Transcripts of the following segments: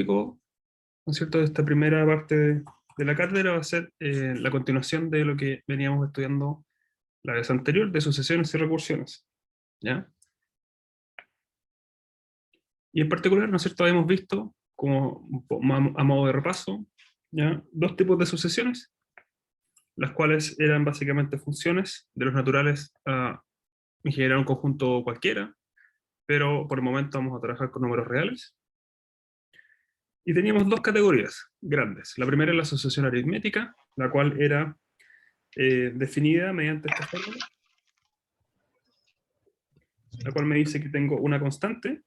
tópico, ¿no es cierto?, de esta primera parte de la cátedra va a ser la continuación de lo que veníamos estudiando la vez anterior, de sucesiones y recursiones, ¿ya? Y en particular, ¿no es cierto?, hemos visto, como a modo de repaso, ¿ya?, dos tipos de sucesiones, las cuales eran básicamente funciones de los naturales a generar un conjunto cualquiera, pero por el momento vamos a trabajar con números reales. Y teníamos dos categorías grandes. La primera es la asociación aritmética, la cual era definida mediante esta fórmula, la cual me dice que tengo una constante,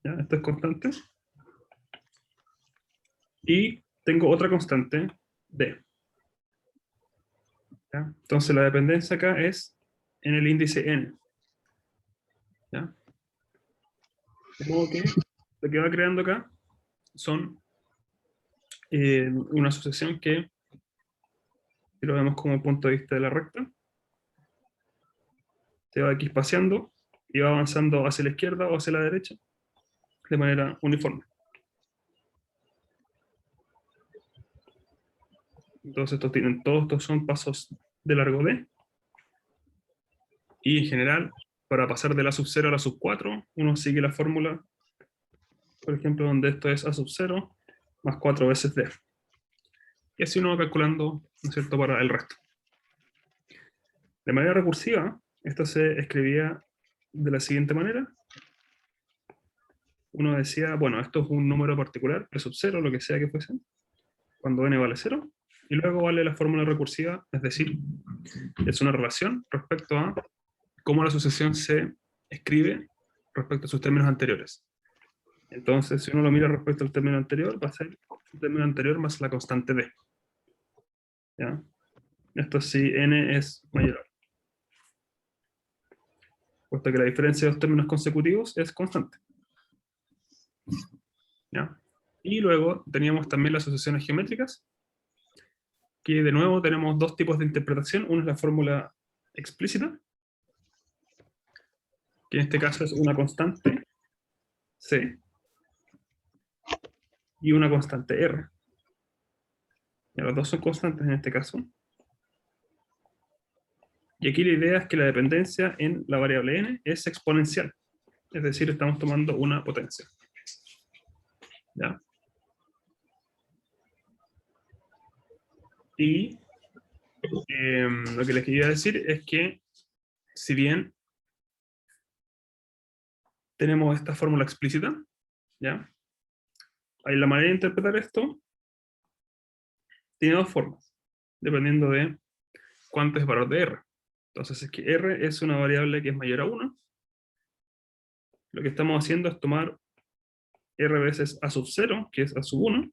¿ya? Esto es constante, y tengo otra constante, D. ¿Ya? Entonces la dependencia acá es en el índice n. ¿Ya? De modo que lo que va creando acá son una asociación que, si lo vemos como punto de vista de la recta, se va aquí espaciando y va avanzando hacia la izquierda o hacia la derecha de manera uniforme. Entonces todos estos son pasos de largo D. Y en general, para pasar de la sub 0 a la sub 4, uno sigue la fórmula, por ejemplo, donde esto es A sub 0 más 4 veces D. Y así uno va calculando, ¿no es cierto?, para el resto. De manera recursiva, esto se escribía de la siguiente manera. Uno decía, bueno, esto es un número particular, P sub 0, lo que sea que fuese, cuando n vale 0, y luego vale la fórmula recursiva, es decir, es una relación respecto a cómo la sucesión se escribe respecto a sus términos anteriores. Entonces, si uno lo mira respecto al término anterior, va a ser el término anterior más la constante d. ¿Ya? Esto si n es mayor a 1. Puesto que la diferencia de los términos consecutivos es constante. ¿Ya? Y luego teníamos también las asociaciones geométricas, que de nuevo tenemos dos tipos de interpretación. Una es la fórmula explícita, que en este caso es una constante c y una constante r. Ya, los dos son constantes en este caso. Y aquí la idea es que la dependencia en la variable n es exponencial. Es decir, estamos tomando una potencia. ¿Ya? Y lo que les quería decir es que, si bien tenemos esta fórmula explícita, ¿ya?, hay la manera de interpretar esto tiene dos formas, dependiendo de cuánto es el valor de r. Entonces, es que r es una variable que es mayor a 1. Lo que estamos haciendo es tomar r veces a sub 0, que es a sub 1,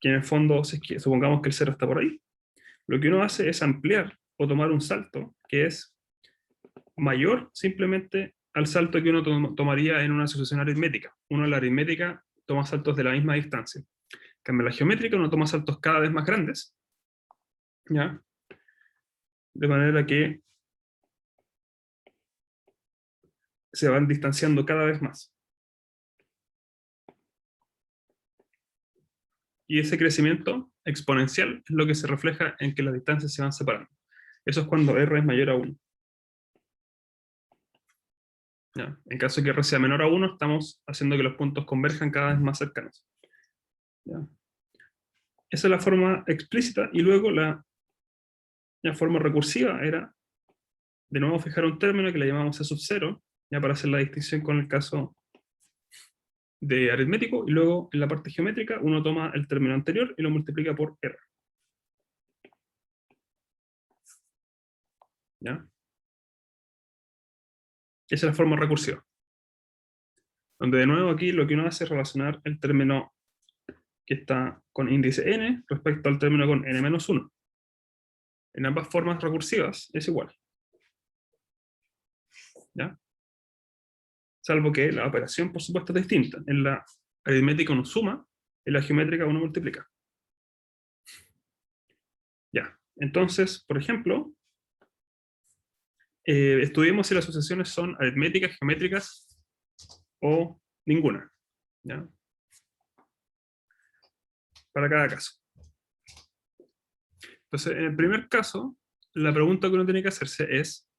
que en el fondo, si es que supongamos que el 0 está por ahí, lo que uno hace es ampliar o tomar un salto que es mayor simplemente al salto que uno tomaría en una sucesión aritmética. Uno en la aritmética toma saltos de la misma distancia. En cambio, en la geométrica uno toma saltos cada vez más grandes, ¿ya? De manera que se van distanciando cada vez más. Y ese crecimiento exponencial es lo que se refleja en que las distancias se van separando. Eso es cuando r es mayor a 1. ¿Ya? En caso de que r sea menor a 1, estamos haciendo que los puntos converjan cada vez más cercanos. ¿Ya? Esa es la forma explícita, y luego la forma recursiva era, de nuevo, fijar un término que le llamamos a sub 0, ya para hacer la distinción con el caso de aritmético, y luego en la parte geométrica uno toma el término anterior y lo multiplica por r. ¿Ya? Esa es la forma recursiva. Donde de nuevo aquí lo que uno hace es relacionar el término que está con índice n respecto al término con n-1. En ambas formas recursivas es igual. ¿Ya? Salvo que la operación, por supuesto, es distinta. En la aritmética uno suma, en la geométrica uno multiplica. Ya. Entonces, por ejemplo, estudiemos si las sucesiones son aritméticas, geométricas o ninguna. ¿ya? Para cada caso. Entonces, en el primer caso, la pregunta que uno tiene que hacerse es,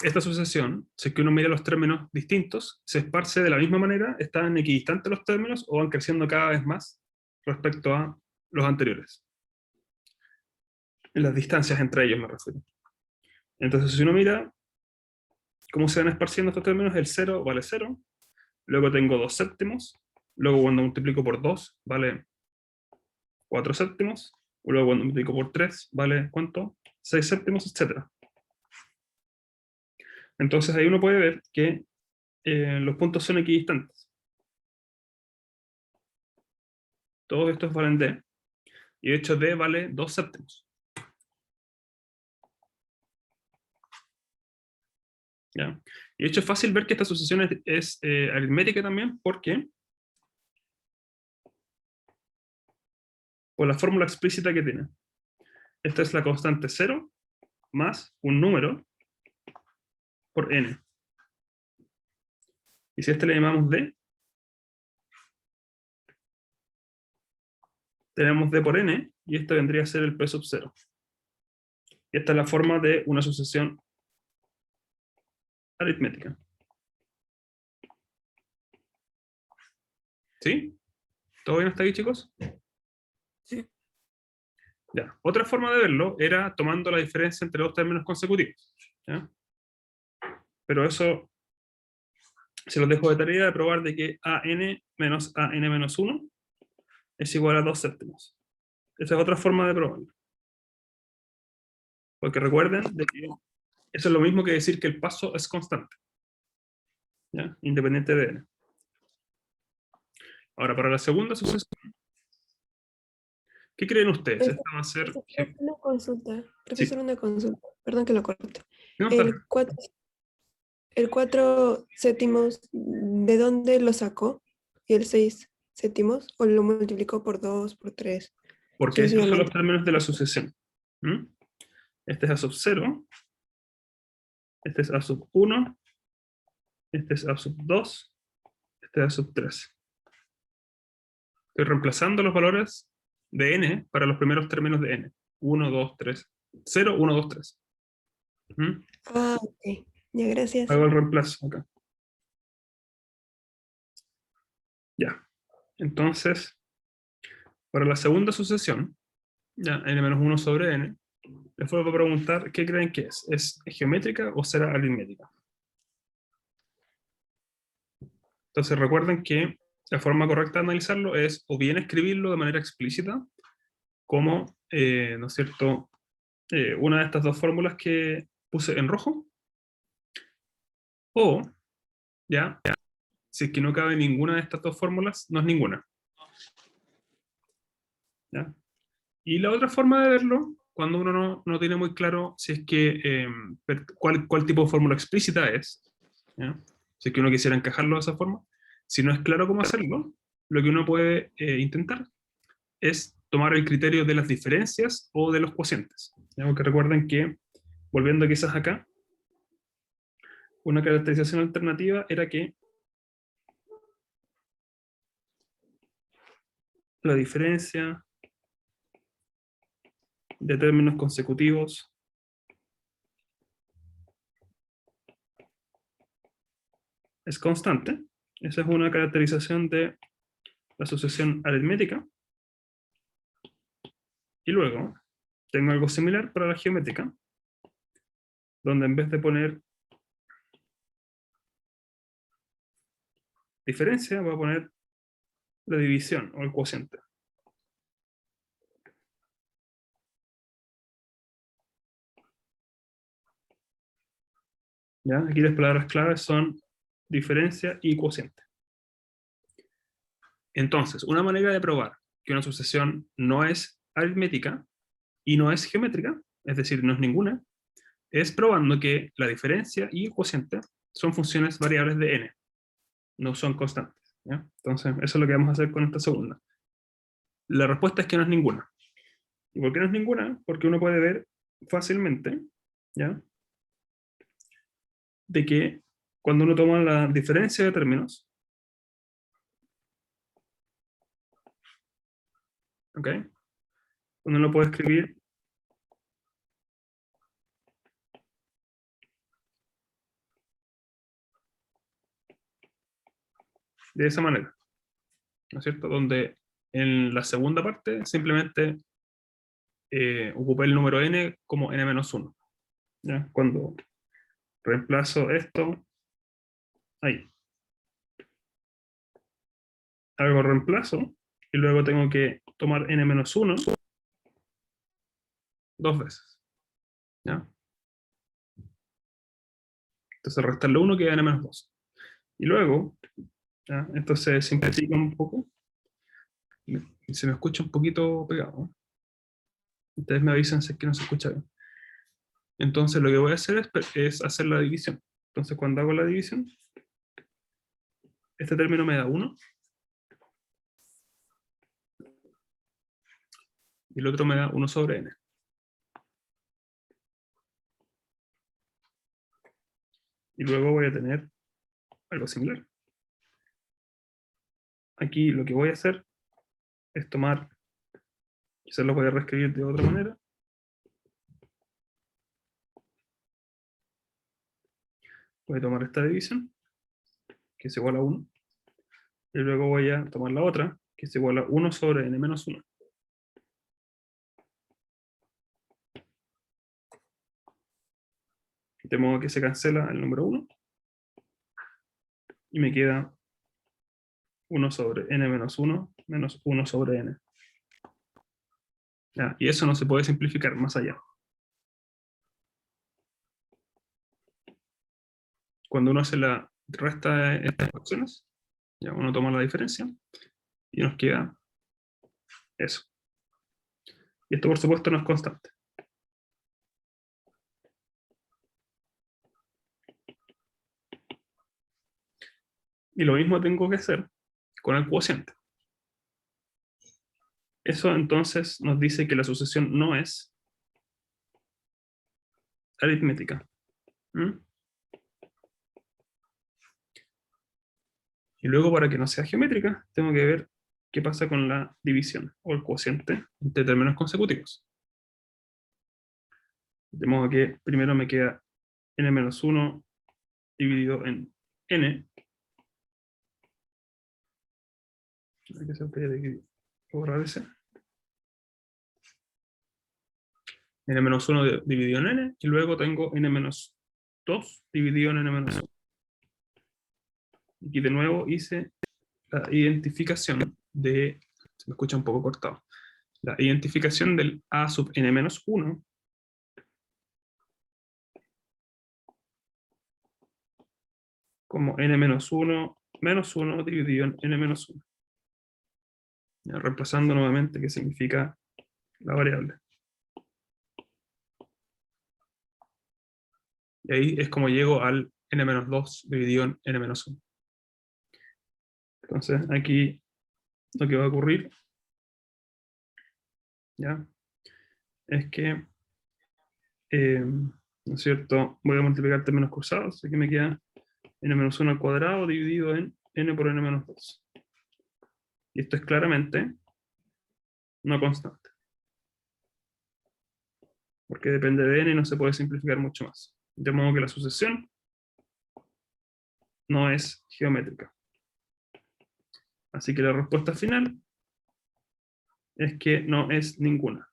esta sucesión, si es que uno mira los términos distintos, ¿se esparce de la misma manera? ¿Están equidistantes los términos o van creciendo cada vez más respecto a los anteriores? En las distancias entre ellos me refiero. Entonces, si uno mira cómo se van esparciendo estos términos, el 0 vale 0, luego tengo 2 séptimos, luego cuando multiplico por 2 vale 4 séptimos, luego cuando multiplico por 3 vale ¿cuánto? 6 séptimos, etc. Entonces ahí uno puede ver que los puntos son equidistantes. Todos estos valen D, y de hecho D vale 2 séptimos. ¿Ya? Y de hecho es fácil ver que esta sucesión es aritmética también, porque por la fórmula explícita que tiene. Esta es la constante 0 más un número por n. Y si a este le llamamos d, tenemos d por n, y este vendría a ser el p sub 0. Y esta es la forma de una sucesión aritmética. ¿Sí? ¿Todo bien hasta ahí, chicos? Sí. Ya. Otra forma de verlo era tomando la diferencia entre dos términos consecutivos. ¿Ya? Pero eso se los dejo de tarea de probar de que an menos an menos 1 es igual a 2 séptimos. Esa es otra forma de probarlo. Porque recuerden de que eso es lo mismo que decir que el paso es constante, ¿ya? Independiente de n. Ahora, para la segunda sucesión, ¿qué creen ustedes? Esta va a ser... Una consulta, Sí, profesor, una consulta. Perdón que lo corte. no, está bien. El 4 séptimos, ¿de dónde lo sacó? ¿Y el 6 séptimos? ¿O lo multiplicó por 2, por 3? Porque estos son los Sucesivamente. términos de la sucesión. ¿Mm? Este es a sub 0, este es a sub 1, este es a sub 2, este es a sub 3. Estoy reemplazando los valores de n para los primeros términos de n. 1, 2, 3. 0, 1, 2, 3. ¿Mm? Ah, ok. Ya, gracias. Hago el reemplazo acá. Ya. Entonces, para la segunda sucesión, ya, n-1 sobre n, les vuelvo a preguntar qué creen que es. ¿Es geométrica o será aritmética? Entonces recuerden que la forma correcta de analizarlo es o bien escribirlo de manera explícita, como, ¿no es cierto?, una de estas dos fórmulas que puse en rojo, o, ya, si es que no cabe ninguna de estas dos fórmulas, no es ninguna. ¿Ya? Y la otra forma de verlo, cuando uno no tiene muy claro si es que cuál tipo de fórmula explícita es, ¿ya? Si es que uno quisiera encajarlo de esa forma, si no es claro cómo hacerlo, lo que uno puede intentar es tomar el criterio de las diferencias o de los cocientes. ¿Ya? Porque recuerden que, volviendo quizás acá, una caracterización alternativa era que la diferencia de términos consecutivos es constante. Esa es una caracterización de la sucesión aritmética. Y luego tengo algo similar para la geométrica, donde en vez de poner diferencia, voy a poner la división o el cociente. ¿Ya? Aquí las palabras claves son diferencia y cociente. Entonces, una manera de probar que una sucesión no es aritmética y no es geométrica, es decir, no es ninguna, es probando que la diferencia y el cociente son funciones variables de n, no son constantes. ¿Ya? Entonces, eso es lo que vamos a hacer con esta segunda. La respuesta es que no es ninguna. ¿Y por qué no es ninguna? Porque uno puede ver fácilmente, ¿ya?, de que cuando uno toma la diferencia de términos, ¿Ok? Uno lo puede escribir de esa manera, ¿no es cierto? Donde en la segunda parte simplemente ocupé el número n como n-1. ¿Ya? Cuando reemplazo esto, ahí. Hago reemplazo y luego tengo que tomar n-1 dos veces. ¿Ya? Entonces restarle 1 queda n-2. Y luego, ¿ya? Esto se simplifica un poco. Y se me escucha un poquito pegado. Ustedes me avisan si es que no se escucha bien. Entonces lo que voy a hacer es hacer la división. Entonces cuando hago la división, este término me da 1 y el otro me da 1 sobre n. Y luego voy a tener algo similar. Aquí lo que voy a hacer es tomar, quizás lo voy a reescribir de otra manera. Voy a tomar esta división, que es igual a 1. Y luego voy a tomar la otra, que es igual a 1 sobre n-1. De modo que se cancela el número 1. Y me queda 1 sobre n-1 menos 1 sobre n. ¿Ya? Y eso no se puede simplificar más allá. Cuando uno hace la resta de estas opciones, ya uno toma la diferencia y nos queda eso. Y esto por supuesto no es constante. Y lo mismo tengo que hacer con el cociente. Eso entonces nos dice que la sucesión no es aritmética. ¿Mm? Y luego, para que no sea geométrica, tengo que ver qué pasa con la división o el cociente entre términos consecutivos. De modo que primero me queda n-1 dividido en n. Hay que hacer borrar ese. n-1 dividido en n, y luego tengo n-2 dividido en n-1. Aquí de nuevo hice la identificación de, se me escucha un poco cortado, la identificación del a sub n-1 como n-1 menos 1 dividido en n-1. Ya, reemplazando nuevamente qué significa la variable. Y ahí es como llego al n-2 dividido en n-1. Entonces aquí lo que va a ocurrir, ¿ya? Es que, ¿no es cierto? Voy a multiplicar términos cruzados, así que me queda n-1 al cuadrado dividido en n por n-2. Y esto es claramente no constante, porque depende de n y no se puede simplificar mucho más. De modo que la sucesión no es geométrica. Así que la respuesta final es que no es ninguna.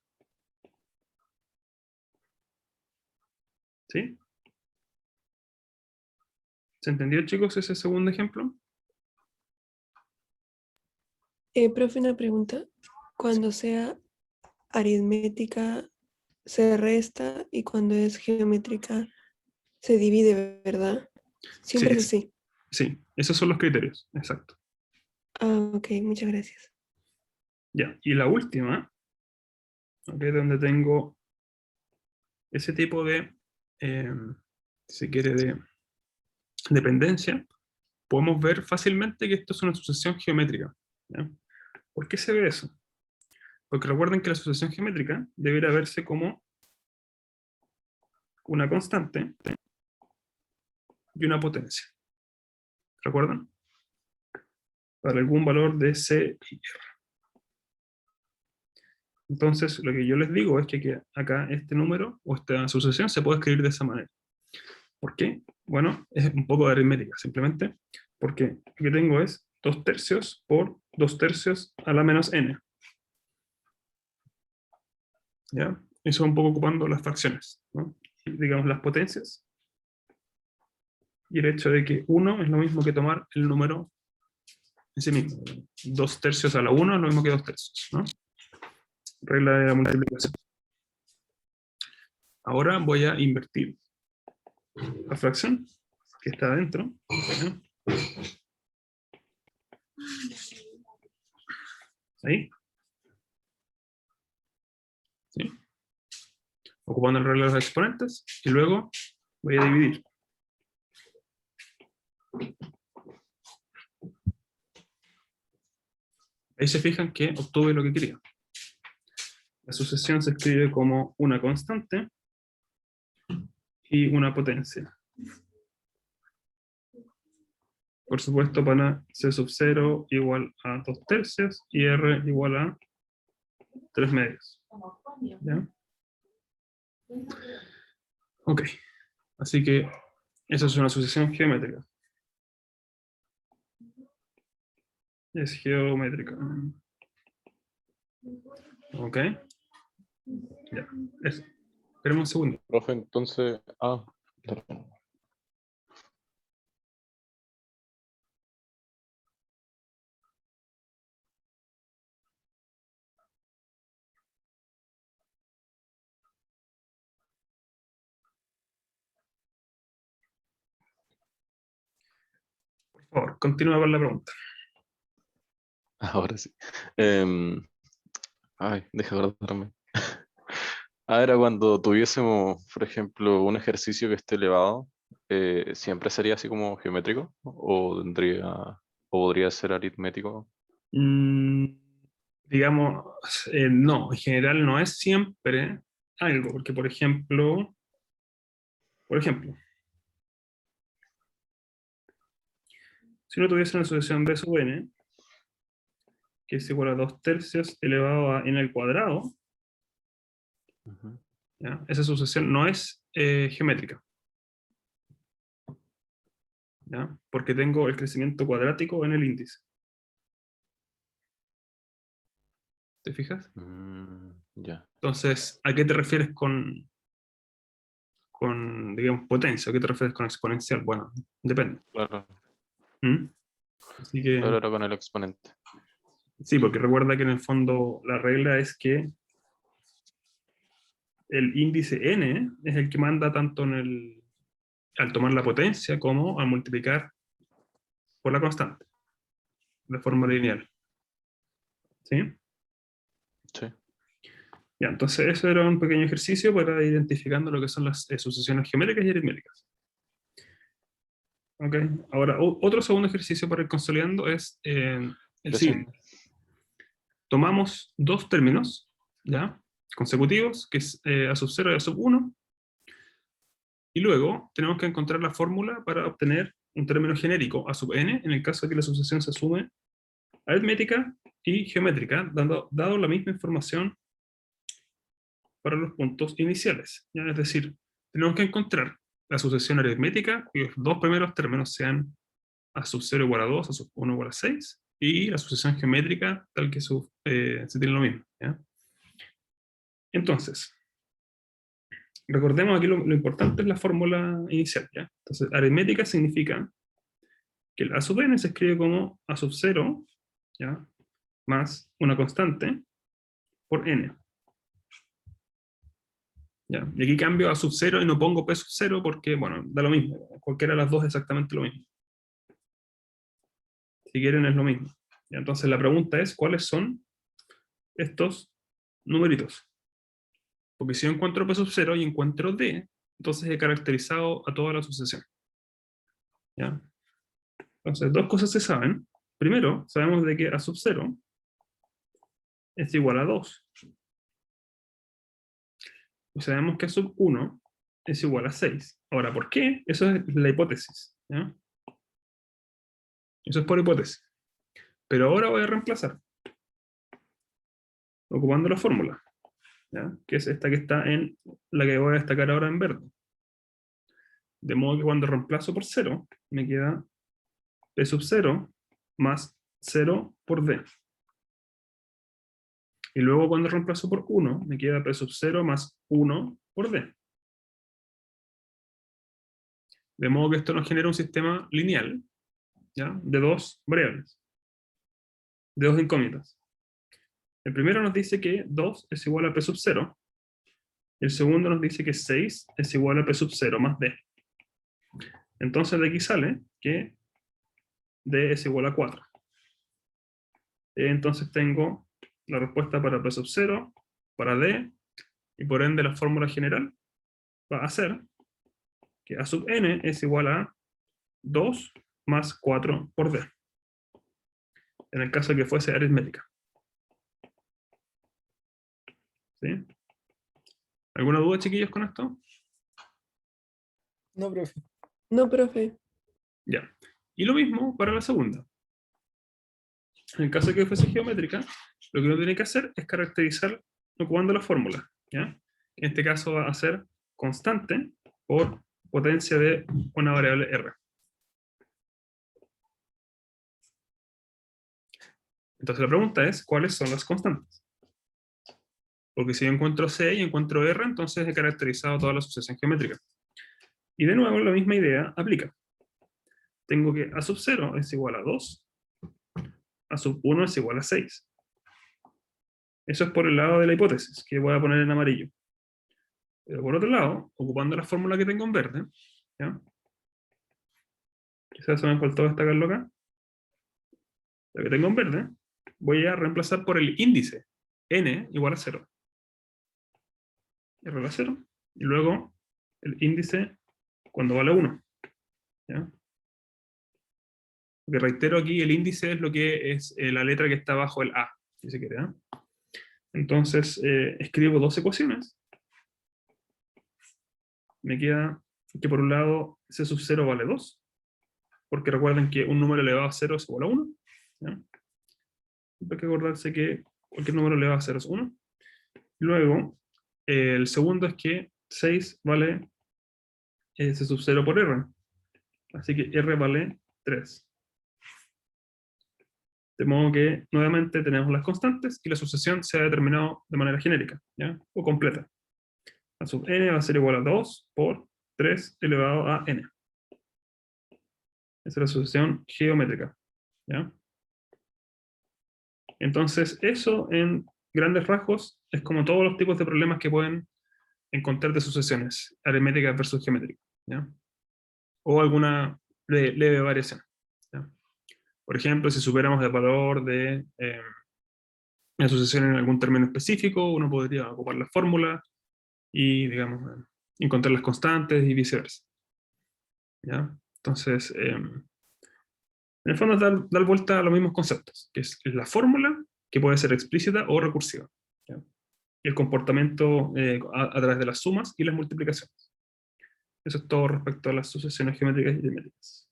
¿Sí? ¿Se entendió, chicos, ese segundo ejemplo? Profe, una pregunta. Cuando sea aritmética se resta y cuando es geométrica se divide, ¿verdad? Sí, Siempre es así. sí, esos son los criterios, exacto. Ah, ok, muchas gracias. Ya, y la última, ¿okay? Donde tengo ese tipo de, eh, si quiere, de dependencia, podemos ver fácilmente que esto es una sucesión geométrica. ¿Ya? ¿Por qué se ve eso? Porque recuerden que la sucesión geométrica debería verse como una constante y una potencia. ¿Recuerdan? Para algún valor de C y R. Entonces, lo que yo les digo es que acá este número, o esta sucesión, se puede escribir de esa manera. ¿Por qué? Bueno, es un poco de aritmética, simplemente, porque lo que tengo es 2/3 por 2/3 a la menos n. ¿Ya? Eso un poco ocupando las fracciones, ¿no? Digamos las potencias. Y el hecho de que 1 es lo mismo que tomar el número en sí mismo. 2/3 a la 1 es lo mismo que 2/3, ¿no? Regla de la multiplicación. Ahora voy a invertir la fracción que está adentro. ¿Ya? Ahí. ¿Sí? Ocupando el regla de los exponentes. Y luego voy a dividir. Ahí se fijan que obtuve lo que quería. La sucesión se escribe como una constante y una potencia. Por supuesto, para C sub 0 igual a 2/3 y R igual a 3/2. ¿Ya? Ok. Así que esa es una sucesión geométrica. Es geométrica. Ok. Ya. Eso. Esperemos un segundo. Profe, entonces, perdón. Por favor, continúa con la pregunta. Ahora sí. Deja acordarme. Ahora, cuando tuviésemos, por ejemplo, un ejercicio que esté elevado, ¿siempre sería así como geométrico? ¿O podría ser aritmético? Mm, digamos, no, en general no es siempre algo, porque por ejemplo, si uno tuviese una sucesión b sub n, que es igual a 2/3 elevado a n al cuadrado, Ujú. ¿ya? Esa sucesión no es geométrica, ¿ya? Porque tengo el crecimiento cuadrático en el índice. ¿Te fijas? Ya. Entonces, ¿a qué te refieres con, digamos, potencia? ¿A qué te refieres con exponencial? Bueno, depende. Claro, ¿Mm? Así que, claro, era con el exponente. sí, porque recuerda que en el fondo la regla es que el índice n es el que manda tanto al tomar la potencia como al multiplicar por la constante, de forma lineal. ¿Sí? Sí. Ya, entonces eso era un pequeño ejercicio para ir identificando lo que son las sucesiones geométricas y aritméticas. Ok, ahora otro segundo ejercicio para ir consolidando es el Ya sí. siguiente. Tomamos dos términos, ¿ya? Consecutivos, que es a sub 0 y a sub 1, y luego tenemos que encontrar la fórmula para obtener un término genérico a sub n, en el caso de que la sucesión se asume aritmética y geométrica, dado la misma información para los puntos iniciales. ¿Ya? Es decir, tenemos que encontrar la sucesión aritmética y los dos primeros términos sean a sub 0 igual a 2, a sub 1 igual a 6, y la sucesión geométrica tal que se tiene lo mismo. ¿Ya? Entonces, recordemos aquí lo importante es la fórmula inicial. ¿Ya? Entonces, aritmética significa que el a sub n se escribe como a sub 0, ¿ya? Más una constante por n. ¿Ya? Y aquí cambio a sub 0 y no pongo p sub 0 porque, bueno, da lo mismo. Cualquiera de las dos es exactamente lo mismo. Si quieren es lo mismo. ¿Ya? Entonces la pregunta es, ¿cuáles son estos numeritos? Porque si yo encuentro p sub 0 y encuentro d, entonces he caracterizado a toda la sucesión. ¿Ya? Entonces, dos cosas se saben. Primero, sabemos de que a sub 0 es igual a 2. Y sabemos que a sub 1 es igual a 6. Ahora, ¿por qué? Eso es la hipótesis. ¿Ya? Eso es por hipótesis. Pero ahora voy a reemplazar. ocupando la fórmula, ¿ya? Que es esta que está en la que voy a destacar ahora en verde. De modo que cuando reemplazo por 0, me queda P sub 0 más 0 por D. Y luego cuando reemplazo por 1, me queda P sub 0 más 1 por D. De modo que esto nos genera un sistema lineal, ¿ya? De dos variables, de dos incógnitas. El primero nos dice que 2 es igual a P sub 0. El segundo nos dice que 6 es igual a P sub 0 más D. Entonces de aquí sale que D es igual a 4. Entonces tengo la respuesta para P sub 0, para D, y por ende la fórmula general va a ser que A sub n es igual a 2 más 4 por D. En el caso de que fuese aritmética. ¿Sí? ¿Alguna duda, chiquillos, con esto? No, profe. No, profe. Ya. Y lo mismo para la segunda. En el caso de que fuese geométrica, lo que uno tiene que hacer es caracterizar ocupando la fórmula, ¿ya? En este caso va a ser constante por potencia de una variable R. Entonces la pregunta es, ¿cuáles son las constantes? Porque si yo encuentro C y encuentro R, entonces he caracterizado toda la sucesión geométrica. Y de nuevo, la misma idea aplica. Tengo que A sub 0 es igual a 2, A sub 1 es igual a 6. Eso es por el lado de la hipótesis, que voy a poner en amarillo. Pero por otro lado, ocupando la fórmula que tengo en verde, ¿ya? Quizás se me faltó destacarlo acá. La que tengo en verde, voy a reemplazar por el índice, n igual a 0. R a 0. Y luego el índice cuando vale 1. ¿Ya? Porque reitero aquí, el índice es lo que es la letra que está bajo el A, si se quiere. ¿Eh? Entonces, escribo dos ecuaciones. Me queda que por un lado C sub 0 vale 2, porque recuerden que un número elevado a 0 es igual a 1. ¿Ya? Hay que acordarse que cualquier número elevado a 0 es 1. Luego, el segundo es que 6 vale C sub 0 por R. Así que R vale 3. De modo que, nuevamente, tenemos las constantes y la sucesión se ha determinado de manera genérica, ¿ya? O completa. A sub n va a ser igual a 2 por 3 elevado a n. Esa es la sucesión geométrica, ¿ya? Entonces, eso en grandes rasgos es como todos los tipos de problemas que pueden encontrar de sucesiones aritméticas versus geométricas, ¿ya? O alguna leve variación, ¿ya? Por ejemplo, si superamos el valor de una sucesión en algún término específico, uno podría ocupar la fórmula y, digamos, encontrar las constantes y viceversa, ¿ya? Entonces, en el fondo es dar vuelta a los mismos conceptos, que es la fórmula, que puede ser explícita o recursiva, ¿ya? Y el comportamiento a través de las sumas y las multiplicaciones. Eso es todo respecto a las sucesiones geométricas y aritméticas.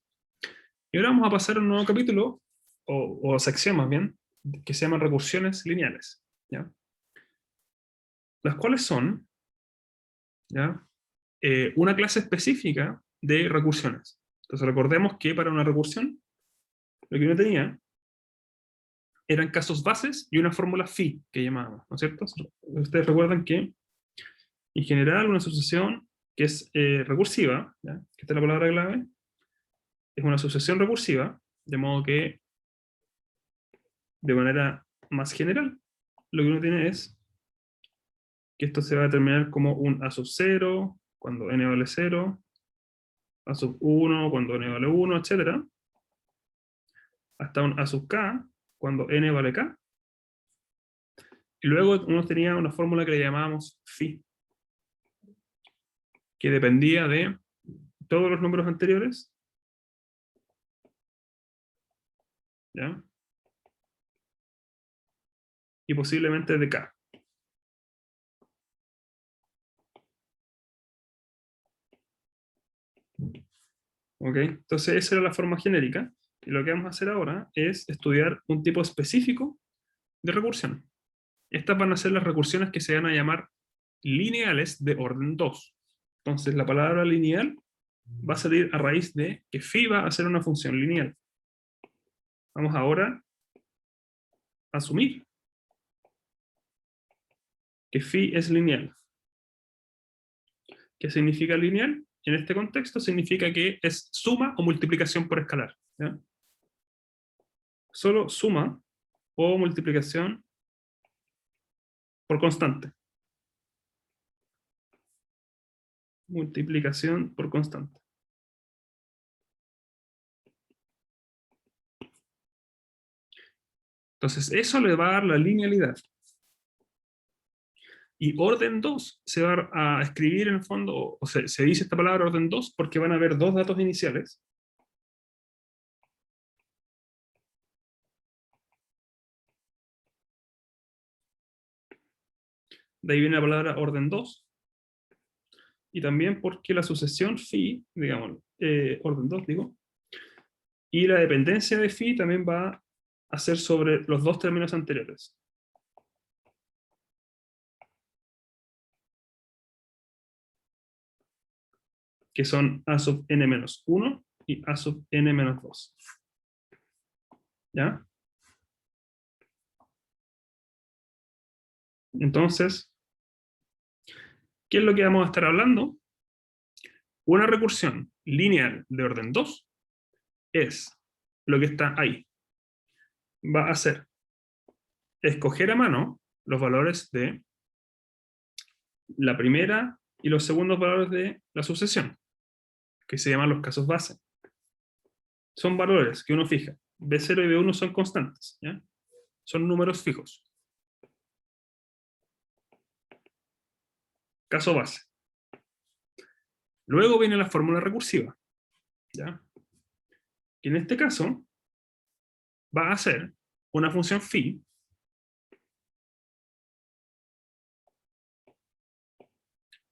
Y ahora vamos a pasar a un nuevo capítulo, o sección más bien, que se llaman recursiones lineales, ¿ya? Las cuales son, ¿ya? Una clase específica de recursiones. Entonces recordemos que para una recursión, lo que uno tenía eran casos bases y una fórmula phi, que llamábamos, ¿no es cierto? Ustedes recuerdan que, en general, una sucesión que es recursiva, ¿ya? Que esta es la palabra clave, es una sucesión recursiva, de modo que, de manera más general, lo que uno tiene es que esto se va a determinar como un A sub 0, cuando n vale 0, A sub 1, cuando n vale 1, etc. Hasta un A sub k, cuando n vale k. Y luego uno tenía una fórmula que le llamábamos phi, que dependía de todos los números anteriores, ¿ya? Y posiblemente de k. ¿Ok? Entonces esa era la forma genérica. Y lo que vamos a hacer ahora es estudiar un tipo específico de recursión. Estas van a ser las recursiones que se van a llamar lineales de orden 2. Entonces la palabra lineal va a salir a raíz de que phi va a ser una función lineal. Vamos ahora a asumir que phi es lineal. ¿Qué significa lineal? En este contexto significa que es suma o multiplicación por escalar, ¿ya? Solo suma o multiplicación por constante. Multiplicación por constante. Entonces, eso le va a dar la linealidad. Y orden 2 se va a escribir en el fondo, o se dice esta palabra orden 2 porque van a haber dos datos iniciales. De ahí viene la palabra orden 2. Y también porque la sucesión phi, digamos, orden 2 digo, y la dependencia de phi también va a ser sobre los dos términos anteriores. Que son a sub n-1 y a sub n-2. ¿Ya? Entonces, ¿qué es lo que vamos a estar hablando? Una recursión lineal de orden 2 es lo que está ahí. Va a ser escoger a mano los valores de la primera y los segundos valores de la sucesión, que se llaman los casos base. Son valores que uno fija. B0 y B1 son constantes, ¿ya? Son números fijos. Caso base. Luego viene la fórmula recursiva, ¿ya? Y en este caso va a ser una función phi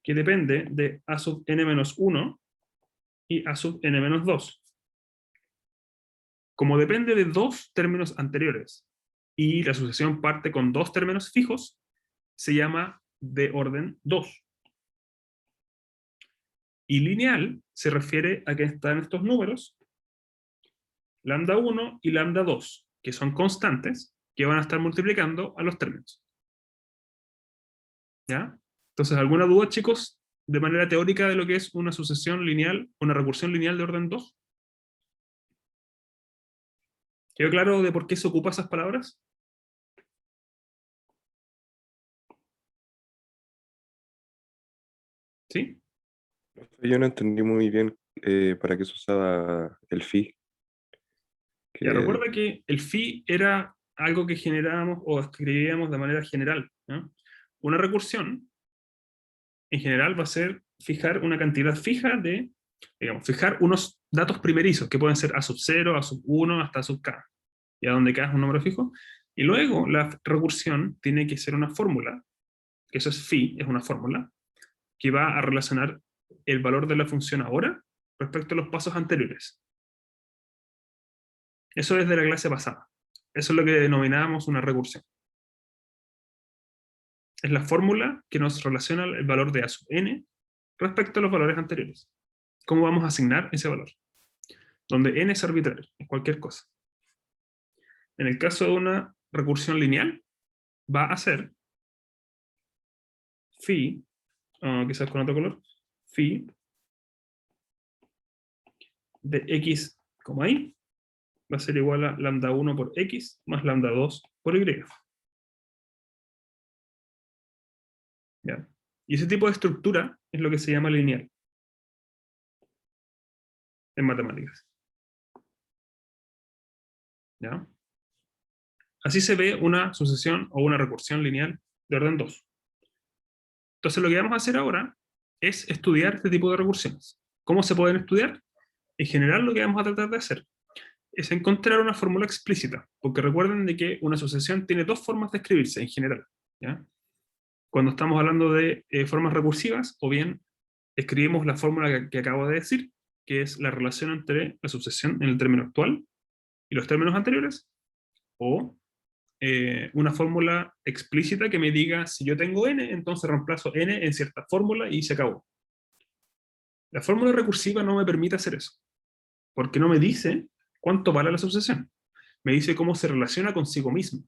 que depende de a sub n-1 y a sub n-2. Como depende de dos términos anteriores y la sucesión parte con dos términos fijos, se llama de orden 2. Y lineal se refiere a que están estos números, lambda 1 y lambda 2, que son constantes, que van a estar multiplicando a los términos. ¿Ya? Entonces, ¿alguna duda, chicos, de manera teórica de lo que es una sucesión lineal, una recursión lineal de orden 2? ¿Quedó claro de por qué se ocupa esas palabras? ¿Sí? Yo no entendí muy bien para qué se usaba el phi. Ya, Que, recuerda que el phi era algo que generábamos o escribíamos de manera general, ¿no? Una recursión, en general, va a ser fijar una cantidad fija de, digamos, fijar unos datos primerizos, que pueden ser a sub 0, a sub 1, hasta a sub k, y a donde k es un número fijo. Y luego la recursión tiene que ser una fórmula, que eso es phi, es una fórmula, que va a relacionar el valor de la función ahora respecto a los pasos anteriores. Eso es de la clase pasada. Eso es lo que denominábamos una recursión. Es la fórmula que nos relaciona el valor de a sub n respecto a los valores anteriores. ¿Cómo vamos a asignar ese valor? Donde n es arbitrario, es cualquier cosa. En el caso de una recursión lineal, va a ser phi, quizás con otro color, phi de x, y, va a ser igual a lambda 1 por x más lambda 2 por y. ¿Ya? Y ese tipo de estructura es lo que se llama lineal en matemáticas. ¿Ya? Así se ve una sucesión o una recursión lineal de orden 2. Entonces lo que vamos a hacer ahora es estudiar este tipo de recursiones. ¿Cómo se pueden estudiar? En general lo que vamos a tratar de hacer es encontrar una fórmula explícita, porque recuerden de que una sucesión tiene dos formas de escribirse en general, ¿ya? Cuando estamos hablando de formas recursivas, o bien escribimos la fórmula que acabo de decir, que es la relación entre la sucesión en el término actual y los términos anteriores, o una fórmula explícita que me diga si yo tengo n, entonces reemplazo n en cierta fórmula y se acabó. La fórmula recursiva no me permite hacer eso, porque no me dice cuánto vale la sucesión. Me dice cómo se relaciona consigo mismo.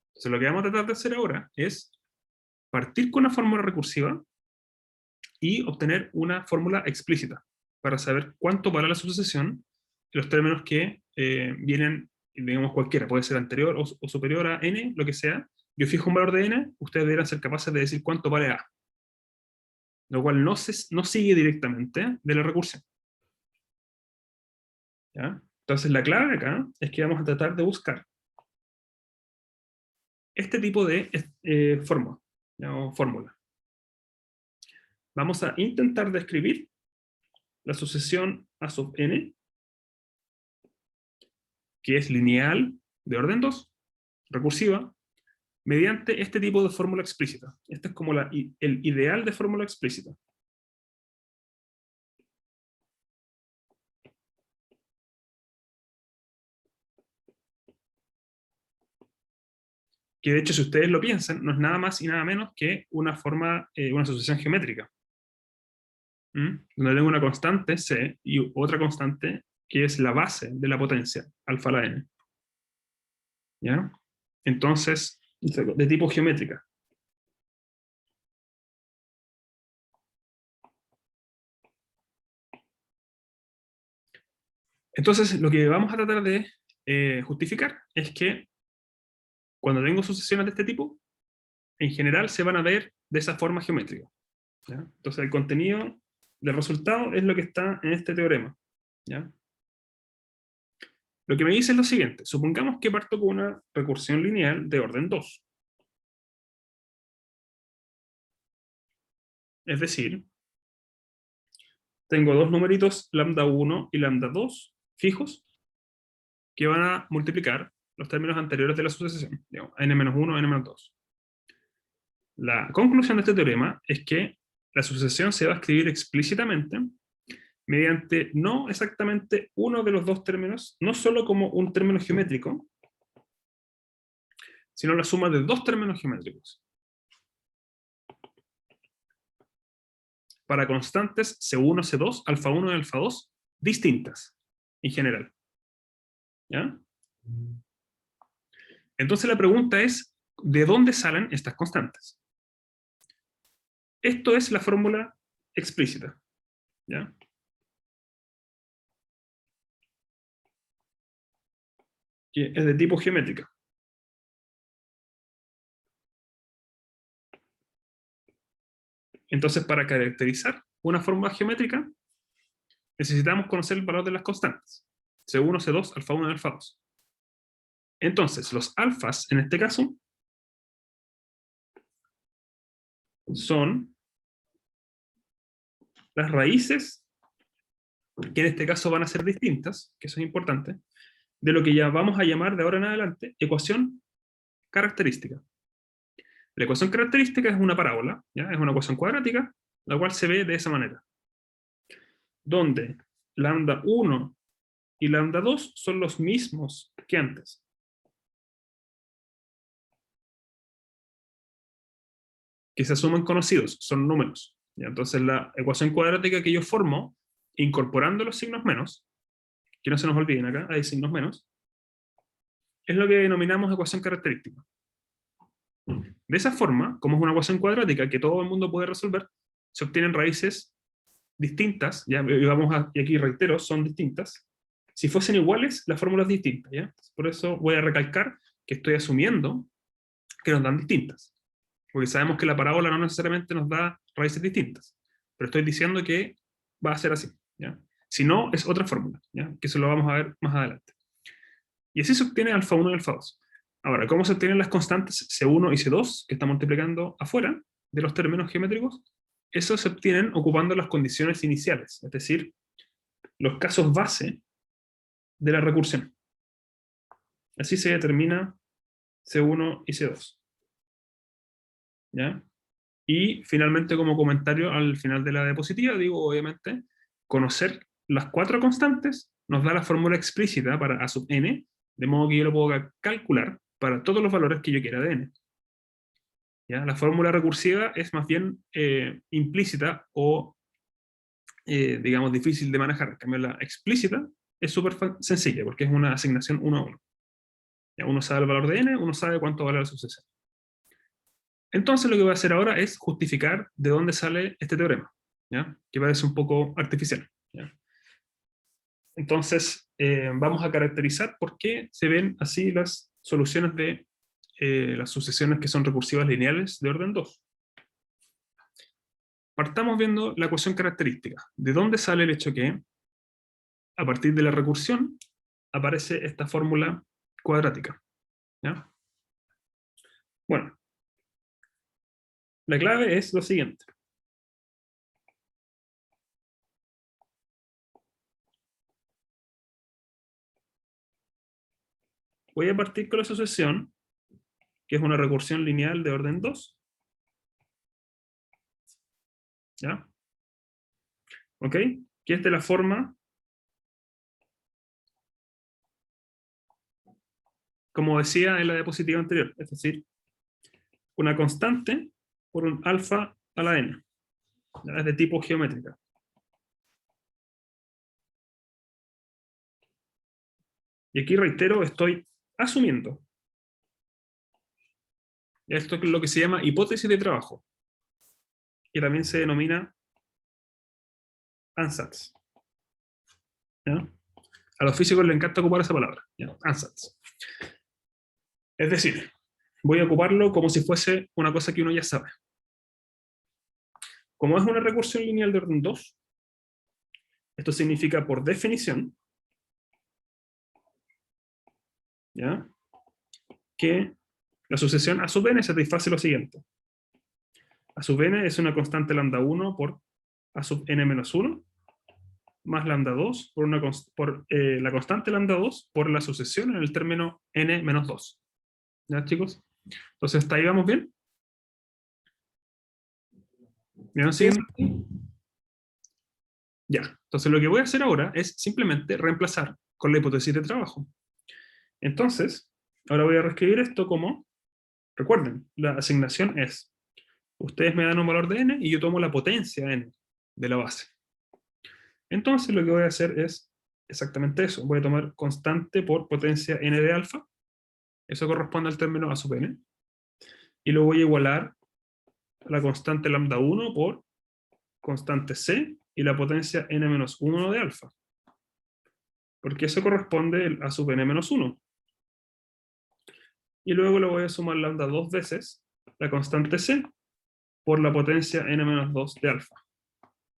Entonces lo que vamos a tratar de hacer ahora es partir con una fórmula recursiva y obtener una fórmula explícita para saber cuánto vale la sucesión en los términos que vienen, digamos cualquiera, puede ser anterior o superior a n, lo que sea. Yo fijo un valor de n, ustedes deberán ser capaces de decir cuánto vale a. Lo cual no sigue directamente de la recursión. ¿Ya? Entonces la clave acá es que vamos a tratar de buscar este tipo de fórmula. Vamos a intentar describir la sucesión a sub n, que es lineal de orden 2, recursiva, mediante este tipo de fórmula explícita. Este es como el ideal de fórmula explícita. Que de hecho, si ustedes lo piensan, no es nada más y nada menos que una sucesión geométrica. Donde tengo una constante c y otra constante que es la base de la potencia, alfa a la n. ¿Ya? Entonces, de tipo geométrica. Entonces, lo que vamos a tratar de justificar es que cuando tengo sucesiones de este tipo, en general se van a ver de esa forma geométrica. ¿Ya? Entonces, el contenido del resultado es lo que está en este teorema. ¿Ya? Lo que me dice es lo siguiente. Supongamos que parto con una recursión lineal de orden 2. Es decir, tengo dos numeritos lambda 1 y lambda 2 fijos que van a multiplicar los términos anteriores de la sucesión, digamos, n-1, n-2. La conclusión de este teorema es que la sucesión se va a escribir explícitamente mediante no exactamente uno de los dos términos, no solo como un término geométrico, sino la suma de dos términos geométricos. Para constantes C1, C2, alfa 1 y alfa 2, distintas, en general. ¿Ya? Entonces la pregunta es, ¿de dónde salen estas constantes? Esto es la fórmula explícita. ¿Ya? Que es de tipo geométrica. Entonces, para caracterizar una fórmula geométrica, necesitamos conocer el valor de las constantes. C1, C2, alfa 1 y alfa 2. Entonces, los alfas, en este caso, son las raíces, que en este caso van a ser distintas, que eso es importante, de lo que ya vamos a llamar de ahora en adelante ecuación característica. La ecuación característica es una parábola, ¿ya? Es una ecuación cuadrática, la cual se ve de esa manera. Donde lambda 1 y lambda 2 son los mismos que antes. Que se asumen conocidos, son números. ¿Ya? Entonces la ecuación cuadrática que yo formo, incorporando los signos menos, que no se nos olviden acá, hay signos menos, es lo que denominamos ecuación característica. De esa forma, como es una ecuación cuadrática que todo el mundo puede resolver, se obtienen raíces distintas, ¿ya? Y aquí reitero, son distintas. Si fuesen iguales, la fórmula es distinta, ¿ya? Por eso voy a recalcar que estoy asumiendo que nos dan distintas. Porque sabemos que la parábola no necesariamente nos da raíces distintas. Pero estoy diciendo que va a ser así, ¿ya? Si no, es otra fórmula, ¿ya? Que eso lo vamos a ver más adelante. Y así se obtiene alfa 1 y alfa 2. Ahora, ¿cómo se obtienen las constantes C1 y C2 que están multiplicando afuera de los términos geométricos? Eso se obtienen ocupando las condiciones iniciales, es decir, los casos base de la recursión. Así se determina C1 y C2. ¿Ya? Y finalmente, como comentario al final de la diapositiva, digo, obviamente, conocer las cuatro constantes nos da la fórmula explícita para A sub n, de modo que yo lo puedo calcular para todos los valores que yo quiera de n. ¿Ya? La fórmula recursiva es más bien implícita o, digamos, difícil de manejar. En cambio, la explícita es súper sencilla, porque es una asignación 1 a 1. ¿Ya? Uno sabe el valor de n, uno sabe cuánto vale la sucesión. Entonces lo que voy a hacer ahora es justificar de dónde sale este teorema, ¿ya? Que parece un poco artificial, ¿ya? Entonces vamos a caracterizar por qué se ven así las soluciones de las sucesiones que son recursivas lineales de orden 2. Partamos viendo la ecuación característica. ¿De dónde sale el hecho que a partir de la recursión aparece esta fórmula cuadrática? ¿Ya? Bueno, la clave es lo siguiente. Voy a partir con la sucesión, que es una recursión lineal de orden 2. ¿Ya? ¿Ok? Que es de la forma, como decía en la diapositiva anterior, es decir, una constante por un alfa a la n. ¿Ya? Es de tipo geométrica. Y aquí reitero, estoy asumiendo. Esto es lo que se llama hipótesis de trabajo, que también se denomina ansatz. ¿Ya? A los físicos les encanta ocupar esa palabra, ¿ya? Ansatz. Es decir, voy a ocuparlo como si fuese una cosa que uno ya sabe. Como es una recursión lineal de orden 2, esto significa por definición, ¿ya? Que la sucesión A sub n satisface lo siguiente. A sub n es una constante lambda 1 por A sub n menos 1, más lambda 2 por, la constante lambda 2 por la sucesión en el término n menos 2. ¿Ya, chicos? Entonces, ¿hasta ahí vamos bien? ¿Me van siguiendo? Ya. Entonces, lo que voy a hacer ahora es simplemente reemplazar con la hipótesis de trabajo. Entonces, ahora voy a reescribir esto como, recuerden, la asignación es, ustedes me dan un valor de n y yo tomo la potencia n de la base. Entonces, lo que voy a hacer es exactamente eso. Voy a tomar constante por potencia n de alfa. Eso corresponde al término a sub n. Y lo voy a igualar a la constante lambda 1 por constante c y la potencia n menos 1 de alfa. Porque eso corresponde a sub n menos 1. Y luego le voy a sumar lambda 2 veces la constante c por la potencia n menos 2 de alfa.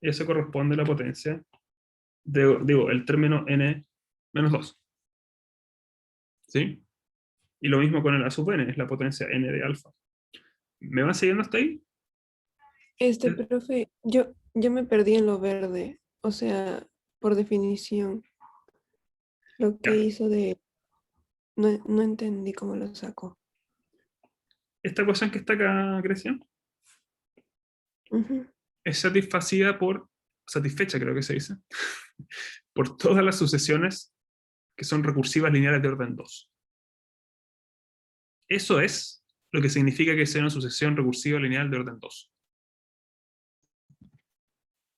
Y eso corresponde a la potencia, el término n menos 2. ¿Sí? Y lo mismo con el a sub n, es la potencia n de alfa. ¿Me van siguiendo hasta ahí? Profe, yo me perdí en lo verde. O sea, por definición, lo que Ya. hizo de... No entendí cómo lo sacó. Esta ecuación que está acá, Grecia, Ujú. es satisfecha creo que se dice, por todas las sucesiones que son recursivas lineales de orden 2. Eso es lo que significa que sea una sucesión recursiva lineal de orden 2.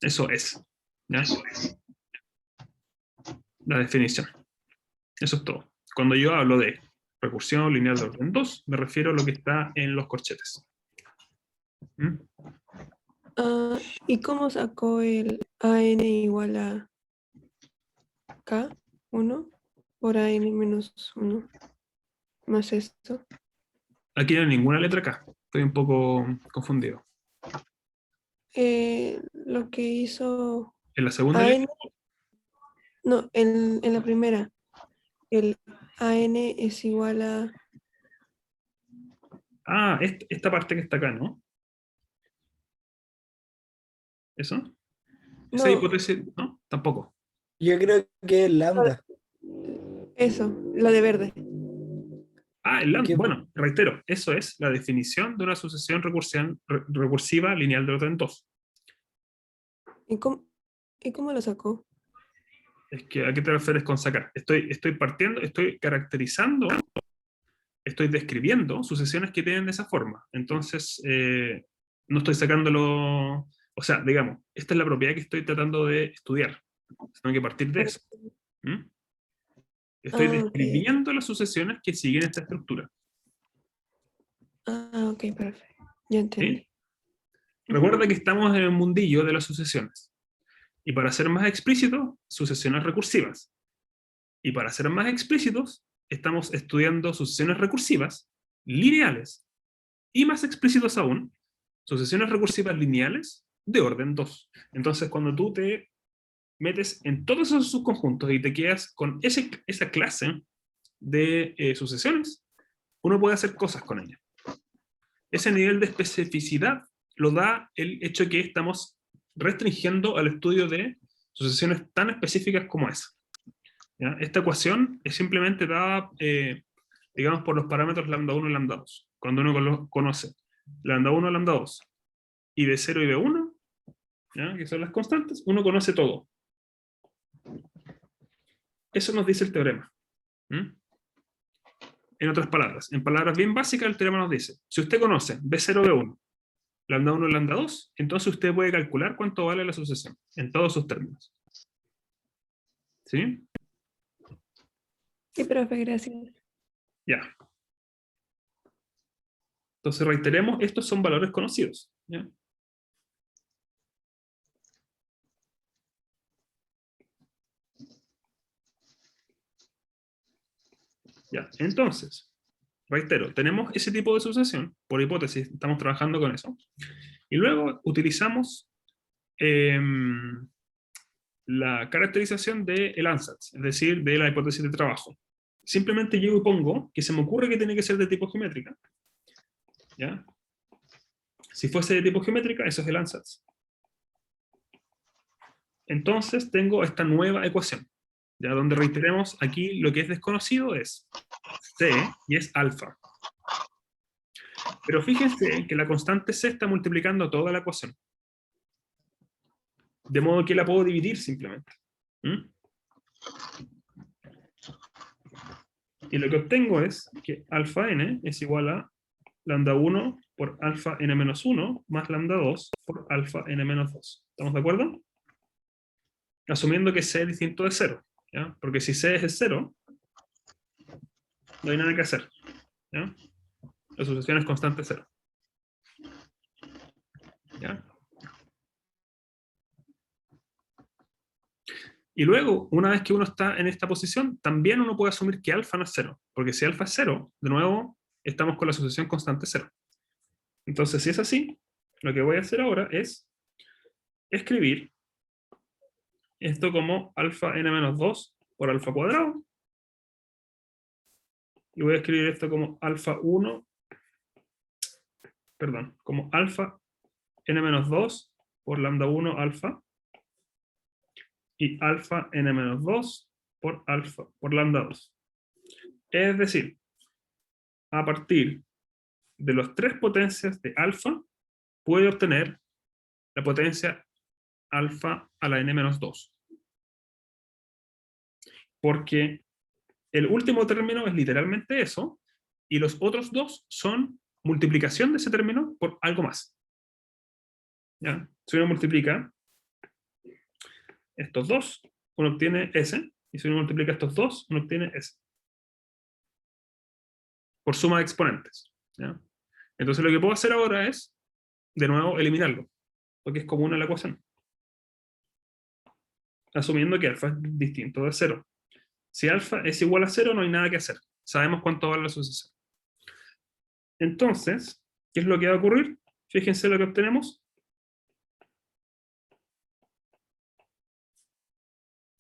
Eso es. ¿Ya? La definición. Eso es todo. Cuando yo hablo de recursión lineal de orden 2, me refiero a lo que está en los corchetes. ¿Mm? Ah, ¿y cómo sacó el AN igual a K1 por AN menos 1 más esto? Aquí no hay ninguna letra K. Estoy un poco confundido. Lo que hizo En la segunda AN, línea. no, en la primera, el AN es igual a... Ah, esta parte que está acá, ¿no? ¿Eso? Esa No, hipótesis, ¿no? Tampoco. Yo creo que es lambda. eso, la de verde. Ah, el lambda. ¿Qué? Bueno, reitero, eso es la definición de una sucesión recursiva lineal de orden 2. ¿Y cómo lo sacó? Es que, ¿a qué te refieres con sacar? Estoy partiendo, estoy caracterizando estoy describiendo sucesiones que tienen de esa forma. Entonces, no estoy sacándolo, o sea, digamos, esta es la propiedad que estoy tratando de estudiar. Tengo que partir de eso. ¿Mm? Estoy Ok. describiendo las sucesiones que siguen esta estructura. Ok, perfecto. Ya entendí. ¿Sí? Recuerda que estamos en el mundillo de las sucesiones. Y para ser más explícitos, sucesiones recursivas. Y para ser más explícitos, estamos estudiando sucesiones recursivas, lineales, y más explícitos aún, sucesiones recursivas lineales de orden 2. Entonces, cuando tú te metes en todos esos subconjuntos y te quedas con esa clase de sucesiones, uno puede hacer cosas con ellas. Ese nivel de especificidad lo da el hecho que estamos restringiendo al estudio de sucesiones tan específicas como esa. ¿Ya? Esta ecuación es simplemente dada, digamos, por los parámetros lambda 1 y lambda 2. Cuando uno conoce lambda 1, lambda 2 y B0 y B1, ¿ya? Que son las constantes, uno conoce todo. Eso nos dice el teorema. ¿Mm? En otras palabras, en palabras bien básicas, el teorema nos dice, si usted conoce B0, B1, lambda 1 y lambda 2, entonces usted puede calcular cuánto vale la sucesión, en todos sus términos. ¿Sí? Sí, profe, gracias. Ya. Entonces reiteremos, estos son valores conocidos. ¿Ya? Ya, entonces, reitero, tenemos ese tipo de sucesión, por hipótesis, estamos trabajando con eso. Y luego utilizamos la caracterización del ansatz, es decir, de la hipótesis de trabajo. Simplemente yo pongo que se me ocurre que tiene que ser de tipo geométrica. ¿Ya? Si fuese de tipo geométrica, eso es el ansatz. Entonces tengo esta nueva ecuación, ya donde reiteremos aquí lo que es desconocido es C y es alfa. Pero fíjense que la constante C está multiplicando toda la ecuación. De modo que la puedo dividir simplemente. ¿Mm? Y lo que obtengo es que alfa n es igual a lambda 1 por alfa n menos 1 más lambda 2 por alfa n menos 2. ¿Estamos de acuerdo? Asumiendo que C es distinto de 0. ¿Ya? Porque si C es 0, no hay nada que hacer. ¿Ya? La sucesión es constante 0. ¿Ya? Y luego, una vez que uno está en esta posición, también uno puede asumir que alfa no es 0. Porque si alfa es 0, de nuevo, estamos con la sucesión constante 0. Entonces, si es así, lo que voy a hacer ahora es escribir esto como alfa n menos 2 por alfa cuadrado. Y voy a escribir esto como alfa 1, perdón, como alfa n menos 2 por lambda 1 alfa. Y alfa n menos 2 por alfa, por lambda 2. Es decir, a partir de las tres potencias de alfa, puedo obtener la potencia alfa a la n menos 2. Porque el último término es literalmente eso, y los otros dos son multiplicación de ese término por algo más. ¿Ya? Si uno multiplica estos dos, uno obtiene S, y si uno multiplica estos dos, uno obtiene S. Por suma de exponentes. ¿Ya? Entonces lo que puedo hacer ahora es, de nuevo, eliminarlo, porque es común a la ecuación. Asumiendo que alfa es distinto de 0. Si alfa es igual a 0, no hay nada que hacer. Sabemos cuánto vale la sucesión. Entonces, ¿qué es lo que va a ocurrir? Fíjense lo que obtenemos.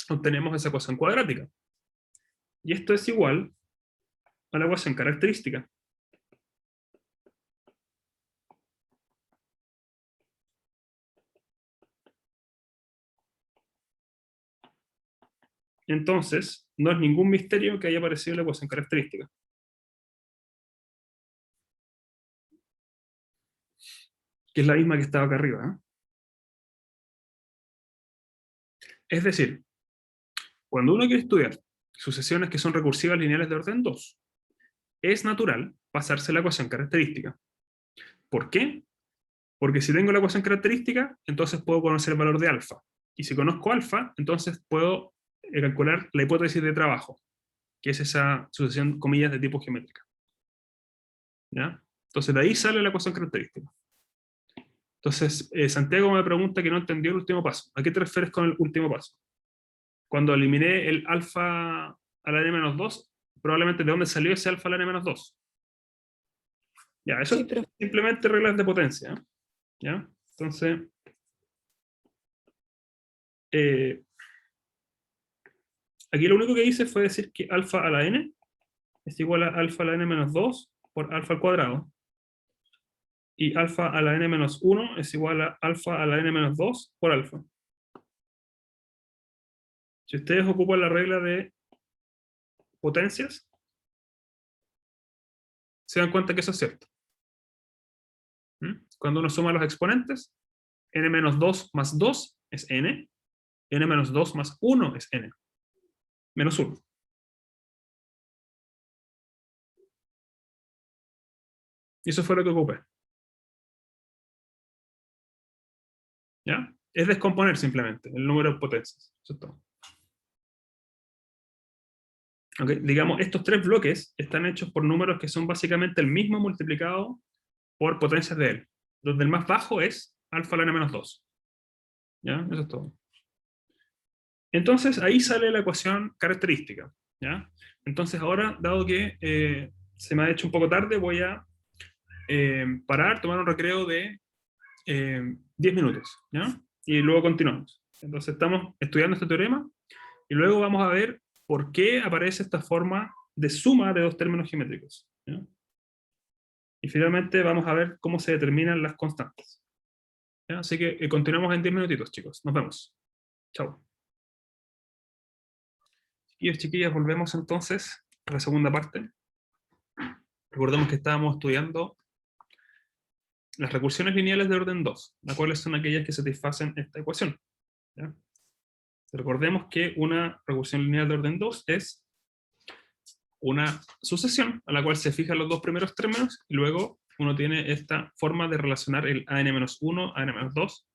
Obtenemos esa ecuación cuadrática. Y esto es igual a la ecuación característica. Entonces, no es ningún misterio que haya aparecido la ecuación característica. Que es la misma que estaba acá arriba. ¿Eh? Es decir, cuando uno quiere estudiar sucesiones que son recursivas lineales de orden 2, es natural pasarse la ecuación característica. ¿Por qué? Porque si tengo la ecuación característica, entonces puedo conocer el valor de alfa. Y si conozco alfa, entonces puedo calcular la hipótesis de trabajo, que es esa sucesión, comillas, de tipo geométrica. ¿Ya? Entonces de ahí sale la ecuación característica. Entonces, Santiago me pregunta que no entendió el último paso. ¿A qué te refieres con el último paso? Cuando eliminé el alfa a la n-2, probablemente de dónde salió ese alfa a la n-2. Ya, eso Sí, es pero simplemente reglas de potencia. ¿Eh? ¿Ya? Entonces, aquí lo único que hice fue decir que alfa a la n es igual a alfa a la n-2 por alfa al cuadrado. Y alfa a la n-1 es igual a alfa a la n-2 por alfa. Si ustedes ocupan la regla de potencias, se dan cuenta que eso es cierto. Cuando uno suma los exponentes, n-2 más 2 es n, n-2 más 1 es n, menos 1. Y eso fue lo que ocupé. ¿Ya? Es descomponer simplemente el número de potencias. Eso es todo. Okay. Digamos, estos tres bloques están hechos por números que son básicamente el mismo multiplicado por potencias de él, donde el más bajo es alfa a la n-2. ¿Ya? Eso es todo. Entonces, ahí sale la ecuación característica. ¿Ya? Entonces, ahora, dado que se me ha hecho un poco tarde, voy a parar, tomar un recreo de 10 minutos. ¿Ya? Y luego continuamos. Entonces, estamos estudiando este teorema y luego vamos a ver por qué aparece esta forma de suma de dos términos geométricos. ¿Ya? Y finalmente vamos a ver cómo se determinan las constantes. ¿Ya? Así que continuamos en 10 minutitos, chicos. Nos vemos. Chao. Chiquillos, chiquillas, volvemos entonces a la segunda parte. Recordemos que estábamos estudiando las recursiones lineales de orden 2, las cuales son aquellas que satisfacen esta ecuación. ¿Ya? Recordemos que una recursión lineal de orden 2 es una sucesión a la cual se fijan los dos primeros términos y luego uno tiene esta forma de relacionar el an-1, an-2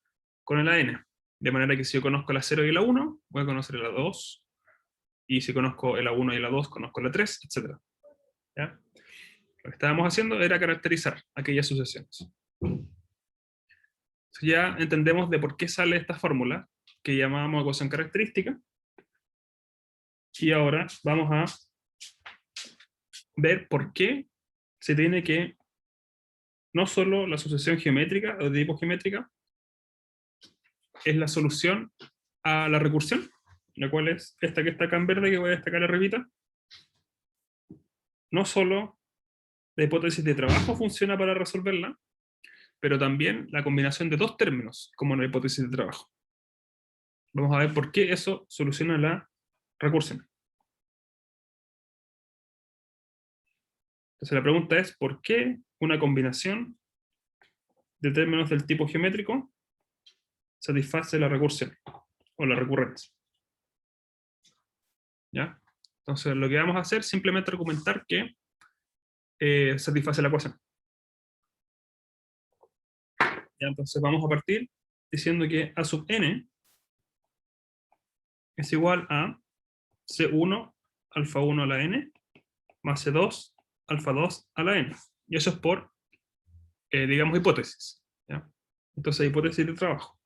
con el an. De manera que si yo conozco la 0 y la 1, voy a conocer la 2, y si conozco el A1 y la 2, conozco la 3, etc. ¿Ya? Lo que estábamos haciendo era caracterizar aquellas sucesiones. Entonces ya entendemos de por qué sale esta fórmula, que llamamos ecuación característica, y ahora vamos a ver por qué se tiene que, no solo la sucesión geométrica o de tipo geométrica, es la solución a la recursión, la cual es esta que está acá en verde, que voy a destacar arribita. No solo la hipótesis de trabajo funciona para resolverla, pero también la combinación de dos términos, como en la hipótesis de trabajo. Vamos a ver por qué eso soluciona la recursión. Entonces la pregunta es, ¿por qué una combinación de términos del tipo geométrico satisface la recursión o la recurrencia? ¿Ya? Entonces lo que vamos a hacer es simplemente argumentar que satisface la ecuación. ¿Ya? Entonces vamos a partir diciendo que A sub n es igual a C1 alfa 1 a la n más C2 alfa 2 a la n. Y eso es por, digamos, hipótesis. ¿Ya? Entonces, hipótesis de trabajo.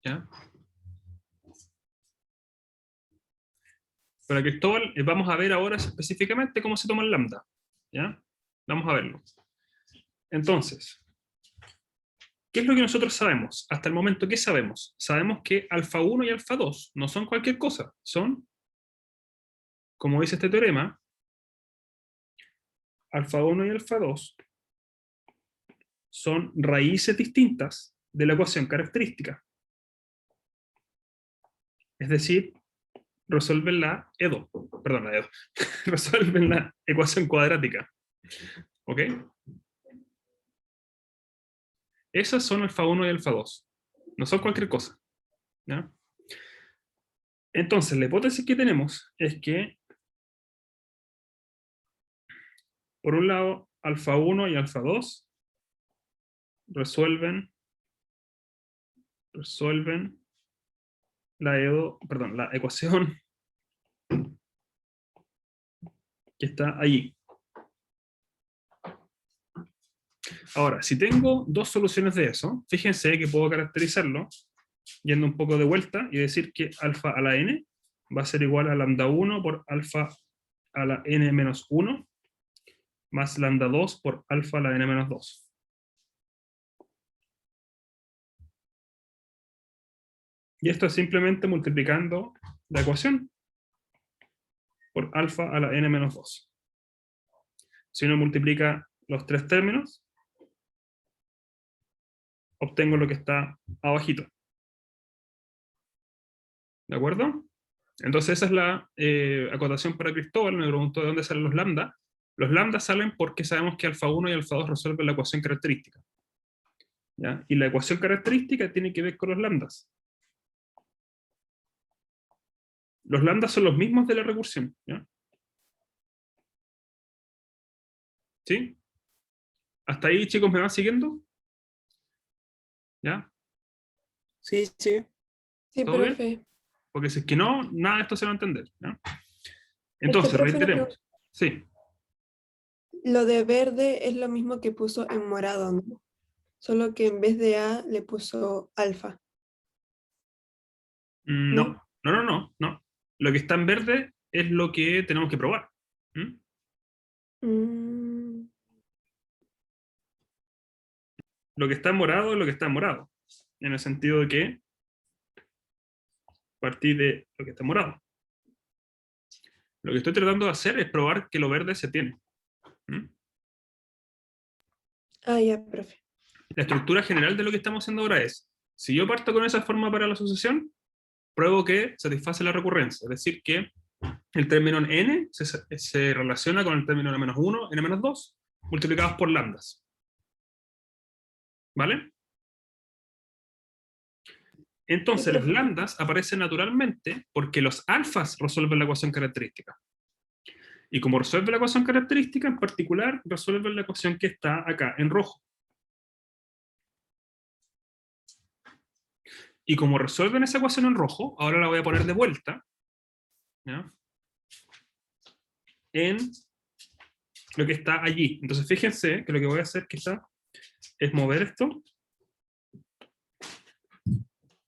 ¿Ya? Para Cristóbal, vamos a ver ahora específicamente cómo se toma el lambda. ¿Ya? Vamos a verlo. Entonces, ¿qué es lo que nosotros sabemos? Hasta el momento, ¿qué sabemos? Sabemos que alfa 1 y alfa 2 no son cualquier cosa. Son, como dice este teorema, alfa 1 y alfa 2 son raíces distintas de la ecuación característica. Es decir, resuelven la EDO, perdón, la EDO, resuelven la ecuación cuadrática. ¿Ok? Esas son alfa 1 y alfa 2. No son cualquier cosa. ¿Ya? Entonces, la hipótesis que tenemos es que, por un lado, alfa 1 y alfa 2 resuelven la ecuación que está allí. Ahora, si tengo dos soluciones de eso, fíjense que puedo caracterizarlo yendo un poco de vuelta y decir que alfa a la n va a ser igual a lambda 1 por alfa a la n menos 1 más lambda 2 por alfa a la n menos 2. Y esto es simplemente multiplicando la ecuación por alfa a la n menos 2. Si uno multiplica los tres términos, obtengo lo que está abajito. ¿De acuerdo? Entonces esa es la acotación para Cristóbal. Me preguntó de dónde salen los lambda. Los lambda salen porque sabemos que alfa 1 y alfa 2 resuelven la ecuación característica. ¿Ya? Y la ecuación característica tiene que ver con los lambdas. Los lambdas son los mismos de la recursión. ¿Ya? ¿Sí? ¿Hasta ahí, chicos, me van siguiendo? ¿Ya? Sí, sí. Sí, ¿Todo bien? profe. Porque si es que no, nada de esto se va a entender. ¿Ya? Entonces, profe, reiteremos. Sí. Lo de verde es lo mismo que puso en morado, ¿no? Solo que en vez de A le puso alfa. No. No. Lo que está en verde es lo que tenemos que probar. ¿Mm? Mm, Lo que está en morado es lo que está en morado. En el sentido de que partir de lo que está en morado. Lo que estoy tratando de hacer es probar que lo verde se tiene. ¿Mm? ya, profe. La estructura general de lo que estamos haciendo ahora es, si yo parto con esa forma para la asociación, pruebo que satisface la recurrencia. Es decir, que el término en n se relaciona con el término n-1, n-2, multiplicados por lambdas. ¿Vale? Entonces, los lambdas aparecen naturalmente porque los alfas resuelven la ecuación característica. Y como resuelve la ecuación característica, en particular, resuelve la ecuación que está acá, en rojo. Y como resuelven esa ecuación en rojo, ahora la voy a poner de vuelta, ¿ya? En lo que está allí. Entonces, fíjense que lo que voy a hacer quizá es mover esto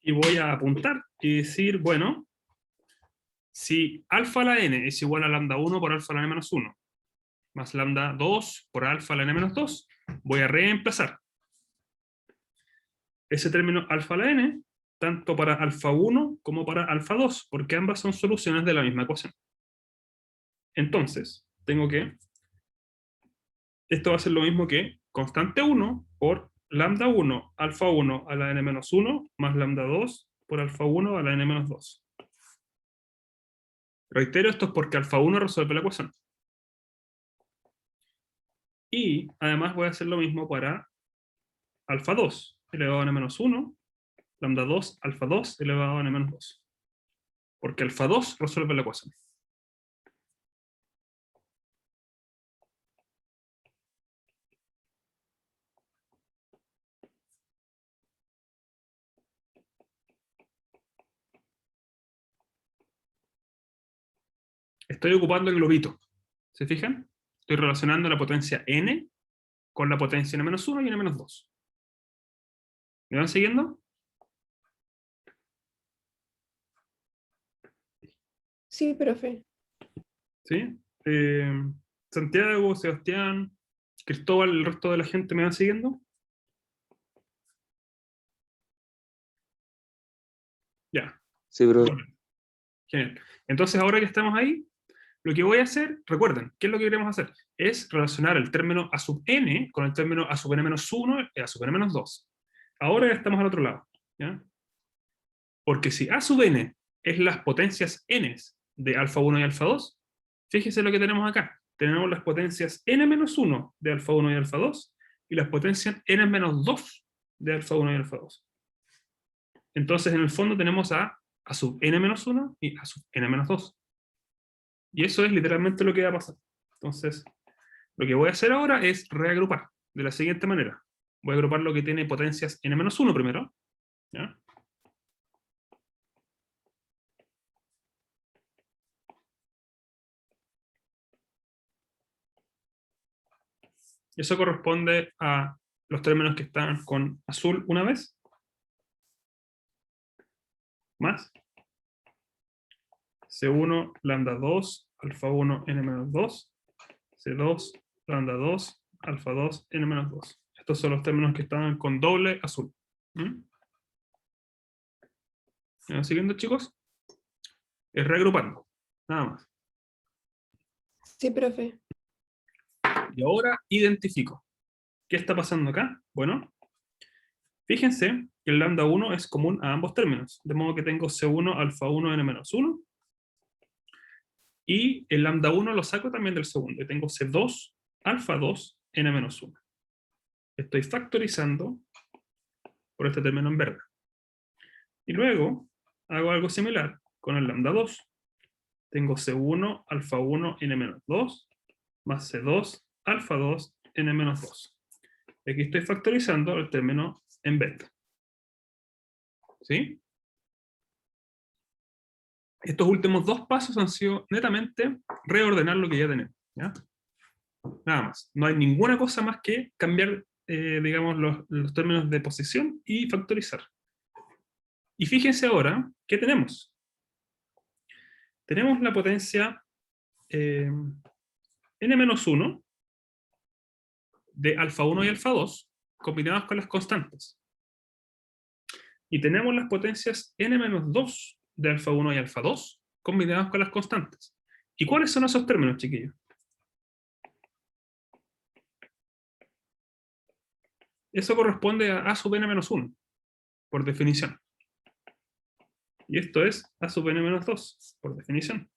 y voy a apuntar y decir, bueno, si alfa a la n es igual a lambda 1 por alfa a la n menos 1, más lambda 2 por alfa a la n menos 2, voy a reemplazar ese término alfa a la n, tanto para alfa 1 como para alfa 2, porque ambas son soluciones de la misma ecuación. Entonces, tengo que, esto va a ser lo mismo que constante 1 por lambda 1, alfa 1 a la n menos 1, más lambda 2 por alfa 1 a la n menos 2. Reitero, esto es porque alfa 1 resuelve la ecuación. Y además voy a hacer lo mismo para alfa 2 elevado a n menos 1, lambda 2, alfa 2 elevado a n menos 2. Porque alfa 2 resuelve la ecuación. Estoy ocupando el globito. ¿Se fijan? Estoy relacionando la potencia n con la potencia n-1 y n-2. ¿Me van siguiendo? Sí, profe. ¿Sí? Santiago, Sebastián, Cristóbal, el resto de la gente, ¿me van siguiendo? Ya. Sí, bro. Genial. Entonces, ahora que estamos ahí, lo que voy a hacer, recuerden, ¿qué es lo que queremos hacer? Es relacionar el término a sub n con el término a sub n-1 y a sub n-2. Ahora ya estamos al otro lado. ¿Ya? Porque si a sub n es las potencias n de alfa 1 y alfa 2, fíjese lo que tenemos acá. Tenemos las potencias n-1 de alfa 1 y alfa 2 y las potencias n-2 de alfa 1 y alfa 2. Entonces, en el fondo tenemos a sub n-1 y a sub n-2. Y eso es literalmente lo que va a pasar. Entonces, lo que voy a hacer ahora es reagrupar de la siguiente manera. Voy a agrupar lo que tiene potencias n-1 primero. ¿Ya? Eso corresponde a los términos que están con azul una vez. Más. C1, lambda 2, alfa 1, n-2. C2, lambda 2, alfa 2, n-2. Estos son los términos que están con doble azul. ¿Mm? ¿Me van siguiendo, chicos? Es reagrupando. Nada más. Sí, profe. Y ahora identifico. ¿Qué está pasando acá? Bueno, fíjense que el lambda 1 es común a ambos términos. De modo que tengo C1 alfa 1 n-1. Y el lambda 1 lo saco también del segundo. Y tengo C2 alfa 2 n-1. Estoy factorizando por este término en verde. Y luego hago algo similar con el lambda 2. Tengo C1 alfa 1 n-2 más C2 alfa 2 n-2. Aquí estoy factorizando el término en beta. ¿Sí? Estos últimos dos pasos han sido netamente reordenar lo que ya tenemos. ¿Ya? Nada más. No hay ninguna cosa más que cambiar, digamos, los términos de posición y factorizar. Y fíjense ahora, ¿qué tenemos? Tenemos la potencia n-1 de alfa 1 y alfa 2 combinados con las constantes. Y tenemos las potencias n-2 de alfa 1 y alfa 2 combinadas con las constantes. ¿Y cuáles son esos términos, chiquillos? Eso corresponde a sub n-1, por definición. Y esto es a sub n-2, por definición.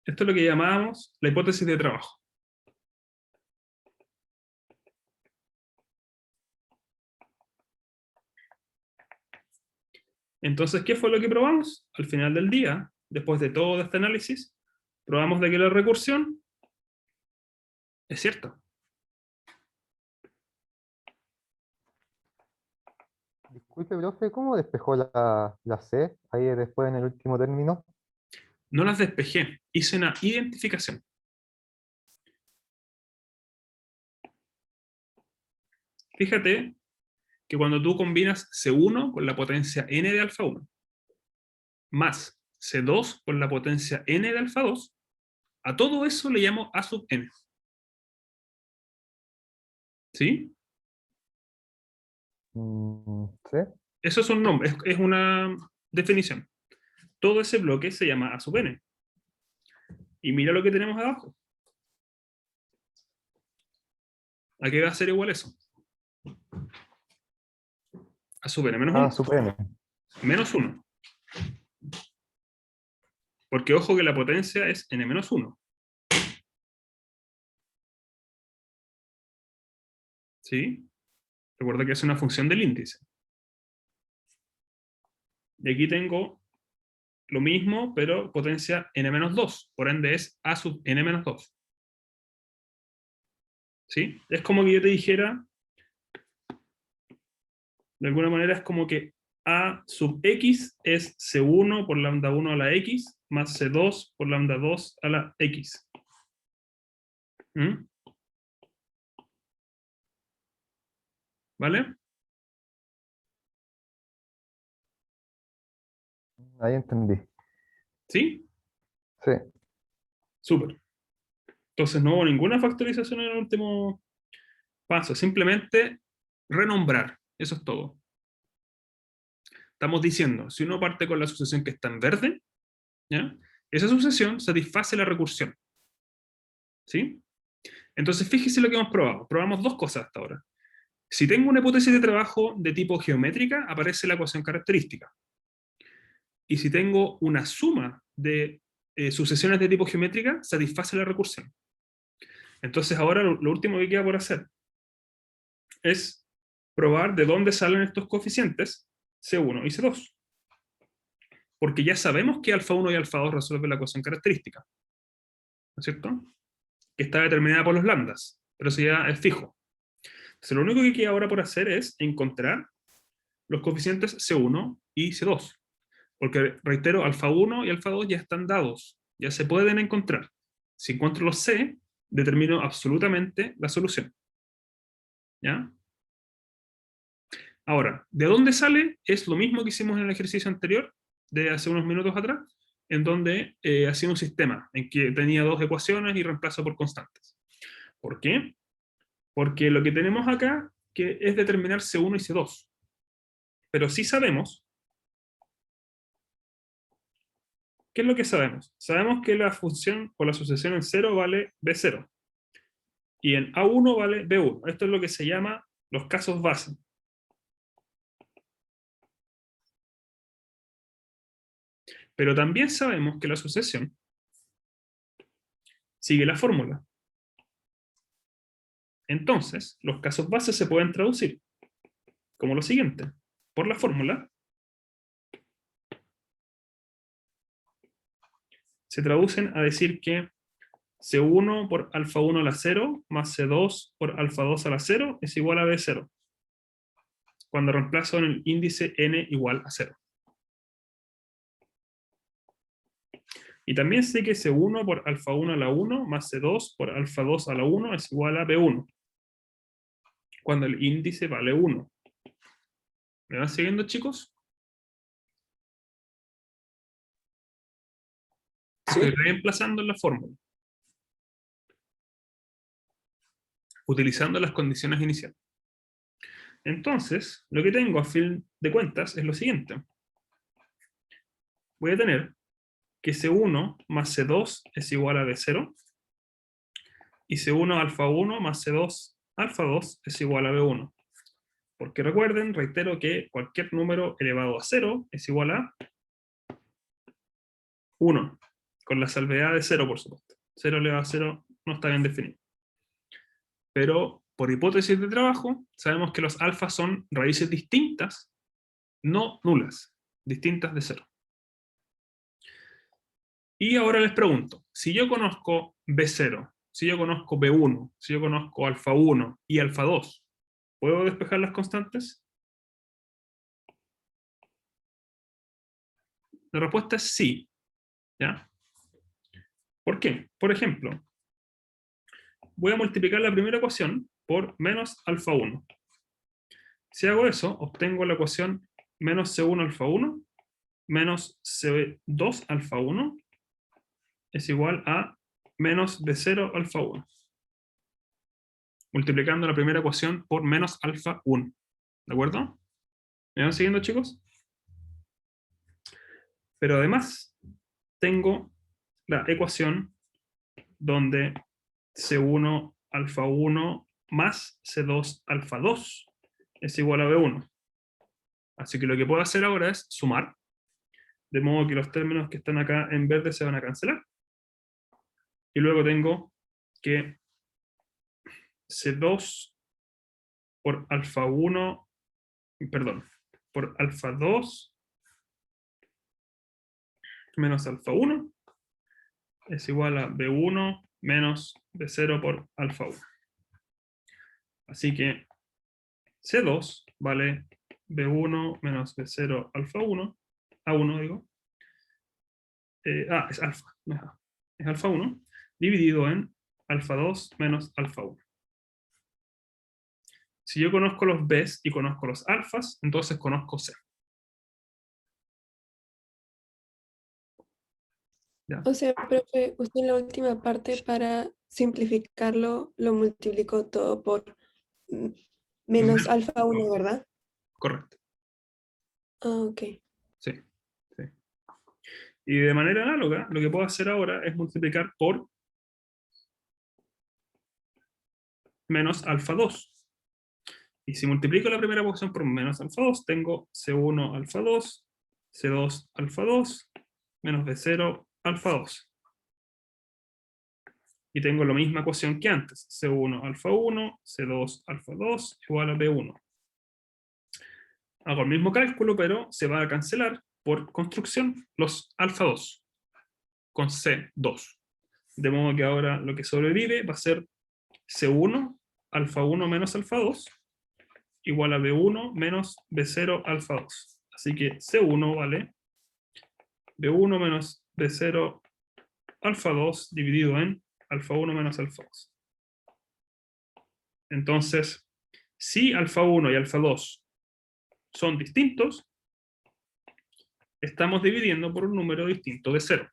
Esto es lo que llamamos la hipótesis de trabajo. Entonces, ¿qué fue lo que probamos? Al final del día, después de todo este análisis, probamos de que la recursión es cierta. Disculpe, profe, ¿cómo despejó la C ahí después en el último término? No las despejé, hice una identificación. Fíjate que cuando tú combinas C1 con la potencia n de alfa 1, más C2 con la potencia n de alfa 2, a todo eso le llamo A sub n. ¿Sí? ¿Sí? Eso es un nombre, es una definición. Todo ese bloque se llama A sub n. Y mira lo que tenemos abajo. ¿A qué va a ser igual eso? A sub n menos 1. Ah, sub n. Menos 1. Porque ojo que la potencia es n menos 1. ¿Sí? Recuerda que es una función del índice. Y aquí tengo lo mismo, pero potencia n menos 2. Por ende es a sub n menos 2. ¿Sí? Es como que yo te dijera, de alguna manera es como que a sub x es c1 por lambda 1 a la x más c2 por lambda 2 a la x. ¿Mm? ¿Vale? Ahí entendí. ¿Sí? Sí. Súper. Entonces no hubo ninguna factorización en el último paso, simplemente renombrar. Eso es todo. Estamos diciendo, si uno parte con la sucesión que está en verde, ¿ya? Esa sucesión satisface la recursión. ¿Sí? Entonces fíjese lo que hemos probado. Probamos dos cosas hasta ahora. Si tengo una hipótesis de trabajo de tipo geométrica, aparece la ecuación característica. Y si tengo una suma de sucesiones de tipo geométrica, satisface la recursión. Entonces ahora lo último que queda por hacer es probar de dónde salen estos coeficientes C1 y C2. Porque ya sabemos que alfa 1 y alfa 2 resuelven la ecuación característica. ¿No es cierto? Que está determinada por los lambdas, pero eso ya es fijo. Entonces, lo único que queda ahora por hacer es encontrar los coeficientes C1 y C2. Porque, reitero, alfa 1 y alfa 2 ya están dados, ya se pueden encontrar. Si encuentro los C, determino absolutamente la solución. ¿Ya? Ahora, ¿de dónde sale? Es lo mismo que hicimos en el ejercicio anterior, de hace unos minutos atrás, en donde hacía un sistema en que tenía dos ecuaciones y reemplazo por constantes. ¿Por qué? Porque lo que tenemos acá que es determinar C1 y C2. Pero sí sabemos. ¿Qué es lo que sabemos? Sabemos que la función o la sucesión en 0 vale B0. Y en A1 vale B1. Esto es lo que se llama los casos base. Pero también sabemos que la sucesión sigue la fórmula. Entonces, los casos base se pueden traducir como lo siguiente. Por la fórmula, se traducen a decir que C1 por alfa 1 a la 0 más C2 por alfa 2 a la 0 es igual a B0. Cuando reemplazo en el índice n igual a 0. Y también sé que C1 por alfa 1 a la 1 más C2 por alfa 2 a la 1 es igual a B1. Cuando el índice vale 1. ¿Me van siguiendo, chicos? Sí. Estoy reemplazando en la fórmula. Utilizando las condiciones iniciales. Entonces, lo que tengo a fin de cuentas es lo siguiente. Voy a tener que C1 más C2 es igual a B0. Y C1 alfa 1 más C2 alfa 2 es igual a B1. Porque recuerden, reitero que cualquier número elevado a 0 es igual a 1. Con la salvedad de 0, por supuesto. 0 elevado a 0 no está bien definido. Pero, por hipótesis de trabajo, sabemos que los alfas son raíces distintas, no nulas, distintas de 0. Y ahora les pregunto, si yo conozco B0, si yo conozco B1, si yo conozco alfa 1 y alfa 2, ¿puedo despejar las constantes? La respuesta es sí. ¿Ya? ¿Por qué? Por ejemplo, voy a multiplicar la primera ecuación por menos alfa 1. Si hago eso, obtengo la ecuación menos C1 alfa 1 menos C2 alfa 1 es igual a menos B0 alfa 1. Multiplicando la primera ecuación por menos alfa 1. ¿De acuerdo? ¿Me van siguiendo, chicos? Pero además, tengo la ecuación donde C1 alfa 1 más C2 alfa 2 es igual a B1. Así que lo que puedo hacer ahora es sumar, de modo que los términos que están acá en verde se van a cancelar. Y luego tengo que C2 por alfa 1, perdón, por alfa 2 menos alfa 1 es igual a B1 menos B0 por alfa 1. Así que C2 vale B1 menos B0 alfa 1, A1 digo. Es alfa, no es A. Es alfa 1, dividido en alfa 2 menos alfa 1. Si yo conozco los B's y conozco los alfas, entonces conozco C. ¿Ya? O sea, profe, usted en la última parte para simplificarlo lo multiplicó todo por menos alfa 1, ¿verdad? Correcto. Ah, ok. Sí, sí. Y de manera análoga, lo que puedo hacer ahora es multiplicar por menos alfa 2. Y si multiplico la primera ecuación por menos alfa 2, tengo C1 alfa 2, C2 alfa 2, menos B0 alfa 2. Y tengo la misma ecuación que antes, C1 alfa 1, C2 alfa 2 igual a B1. Hago el mismo cálculo, pero se va a cancelar por construcción los alfa 2 con C2. De modo que ahora lo que sobrevive va a ser C1 alfa 1 menos alfa 2 igual a B1 menos B0 alfa 2. Así que C1 vale B1 menos B0 alfa 2 dividido en alfa 1 menos alfa 2. Entonces, si alfa 1 y alfa 2 son distintos, estamos dividiendo por un número distinto de 0.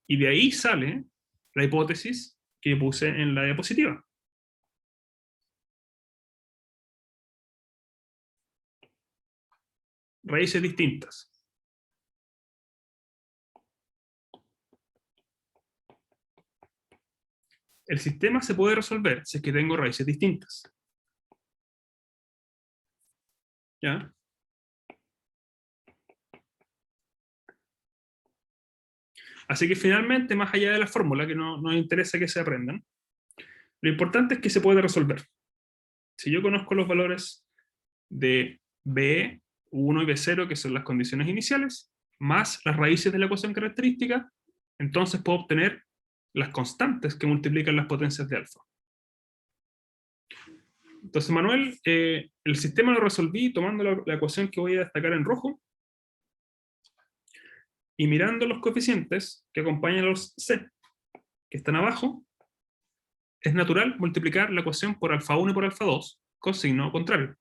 Y de ahí sale la hipótesis que puse en la diapositiva. Raíces distintas. El sistema se puede resolver si es que tengo raíces distintas. ¿Ya? Así que finalmente, más allá de la fórmula, que no nos interesa que se aprendan, lo importante es que se puede resolver. Si yo conozco los valores de B1 y B0, que son las condiciones iniciales, más las raíces de la ecuación característica, entonces puedo obtener las constantes que multiplican las potencias de alfa. Entonces, Manuel, el sistema lo resolví tomando la ecuación que voy a destacar en rojo, y mirando los coeficientes que acompañan a los C, que están abajo, es natural multiplicar la ecuación por alfa 1 y por alfa 2 con signo contrario.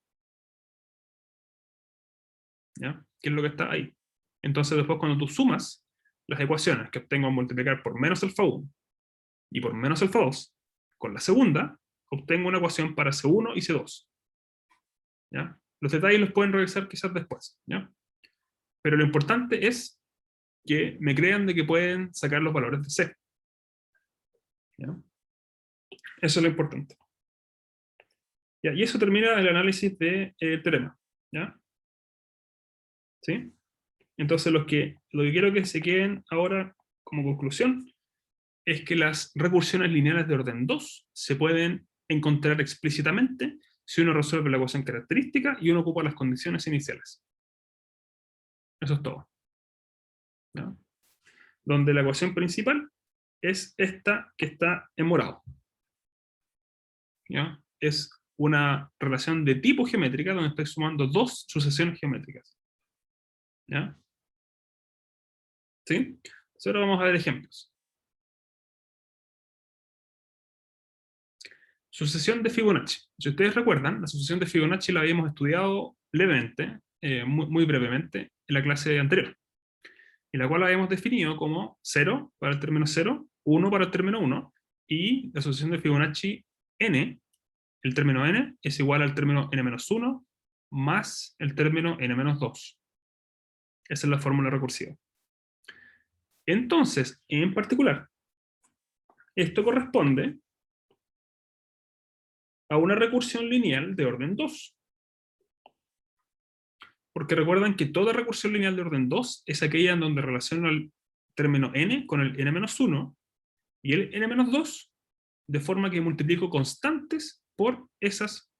¿Ya? ¿Qué es lo que está ahí? Entonces después cuando tú sumas las ecuaciones que obtengo al multiplicar por menos alfa 1 y por menos alfa 2, con la segunda, obtengo una ecuación para C1 y C2. ¿Ya? Los detalles los pueden revisar quizás después. ¿Ya? Pero lo importante es que me crean de que pueden sacar los valores de C. ¿Ya? Eso es lo importante. ¿Ya? Y eso termina el análisis del teorema. ¿Ya? ¿Sí? Entonces lo que quiero que se queden ahora como conclusión es que las recursiones lineales de orden 2 se pueden encontrar explícitamente si uno resuelve la ecuación característica y uno ocupa las condiciones iniciales. Eso es todo. ¿Ya? Donde la ecuación principal es esta que está en morado. ¿Ya? Es una relación de tipo geométrica donde estoy sumando dos sucesiones geométricas. ¿Ya? ¿Sí? Entonces ahora vamos a ver ejemplos. Sucesión de Fibonacci. Si ustedes recuerdan, la sucesión de Fibonacci la habíamos estudiado levemente, muy brevemente, en la clase anterior, en la cual la habíamos definido como 0 para el término 0, 1 para el término 1, y la sucesión de Fibonacci n, el término n, es igual al término n-1 más el término n-2. Esa es la fórmula recursiva. Entonces, en particular, esto corresponde a una recursión lineal de orden 2. Porque recuerdan que toda recursión lineal de orden 2 es aquella en donde relaciono el término n con el n-1 y el n-2, de forma que multiplico constantes por esos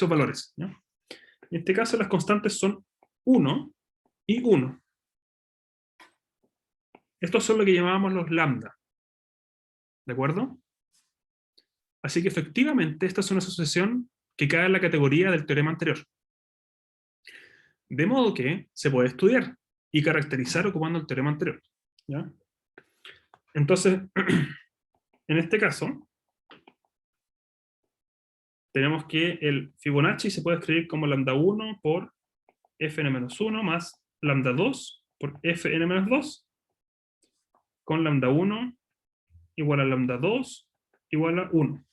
valores. ¿No? En este caso las constantes son 1 y 1. Estos son lo que llamábamos los lambda. ¿De acuerdo? Así que efectivamente esta es una sucesión que cae en la categoría del teorema anterior. De modo que se puede estudiar y caracterizar ocupando el teorema anterior. ¿Ya? Entonces, en este caso, tenemos que el Fibonacci se puede escribir como lambda 1 por fn-1 más lambda 2 por fn-2 con lambda 1 igual a lambda 2 igual a 1.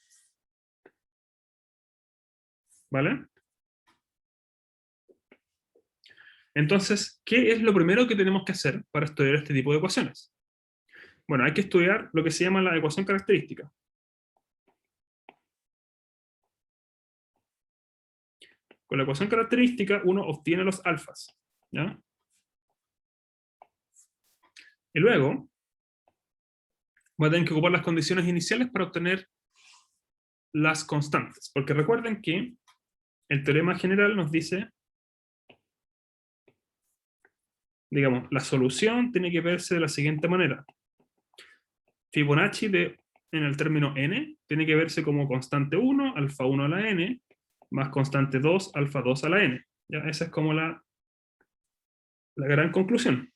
¿Vale? Entonces, ¿qué es lo primero que tenemos que hacer para estudiar este tipo de ecuaciones? Bueno, hay que estudiar lo que se llama la ecuación característica. Con la ecuación característica uno obtiene los alfas. ¿Ya? Y luego, va a tener que ocupar las condiciones iniciales para obtener las constantes. Porque recuerden que el teorema general nos dice, digamos, la solución tiene que verse de la siguiente manera. Fibonacci en el término n tiene que verse como constante 1, alfa 1 a la n, más constante 2, alfa 2 a la n. ¿Ya? Esa es como la gran conclusión.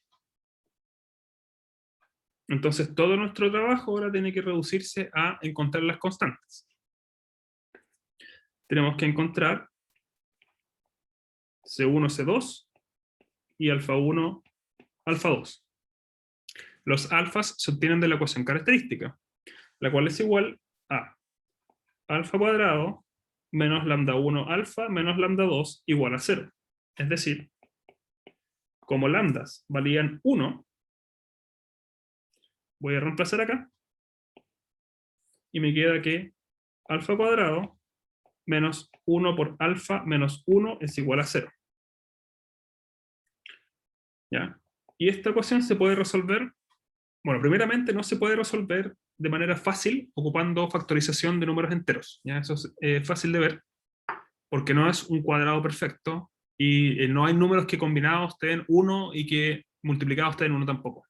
Entonces todo nuestro trabajo ahora tiene que reducirse a encontrar las constantes. Tenemos que encontrar C1, C2 y alfa 1, alfa 2. Los alfas se obtienen de la ecuación característica, la cual es igual a alfa cuadrado menos lambda 1 alfa menos lambda 2 igual a 0. Es decir, como lambdas valían 1, voy a reemplazar acá, y me queda que alfa cuadrado menos 1 por alfa menos 1 es igual a 0. ¿Ya? Y esta ecuación se puede resolver, bueno, primeramente no se puede resolver de manera fácil ocupando factorización de números enteros. ¿Ya? Eso es fácil de ver, porque no es un cuadrado perfecto, y no hay números que combinados te den 1 y que multiplicados te den 1 tampoco.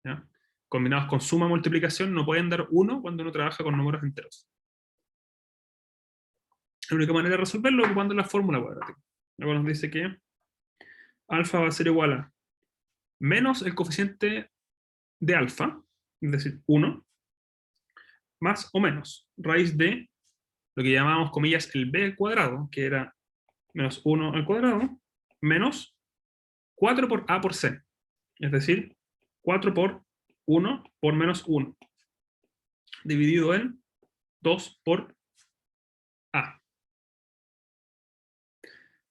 ¿Ya? Combinados con suma y multiplicación no pueden dar 1 cuando uno trabaja con números enteros. La única manera de resolverlo es ocupando la fórmula cuadrática. Luego nos dice que alfa va a ser igual a menos el coeficiente de alfa, es decir, 1, más o menos raíz de lo que llamábamos, comillas, el b al cuadrado, que era menos 1 al cuadrado, menos 4 por a por c, es decir, 4 por 1 por menos 1, dividido en 2 por a.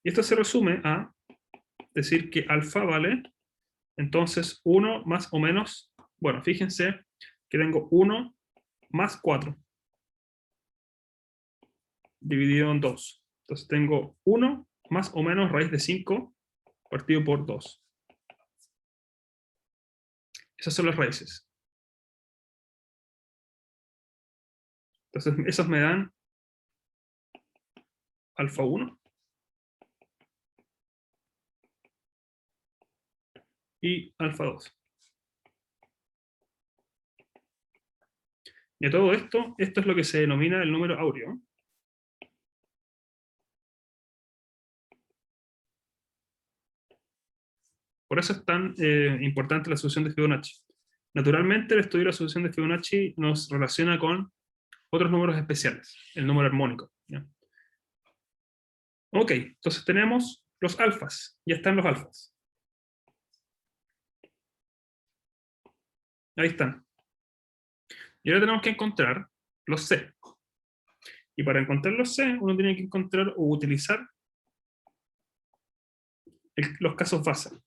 Y esto se resume a decir que alfa vale, entonces, 1 más o menos, bueno, fíjense que tengo 1 más 4, dividido en 2. Entonces tengo 1 más o menos raíz de 5 partido por 2. Esas son las raíces. Entonces esas me dan alfa 1 y alfa 2. Y a todo esto, esto es lo que se denomina el número áureo. Por eso es tan importante la sucesión de Fibonacci. Naturalmente, el estudio de la sucesión de Fibonacci nos relaciona con otros números especiales, el número armónico. ¿Ya? Ok, entonces tenemos los alfas, ya están los alfas. Ahí están. Y ahora tenemos que encontrar los C. Y para encontrar los C, uno tiene que encontrar o utilizar los casos base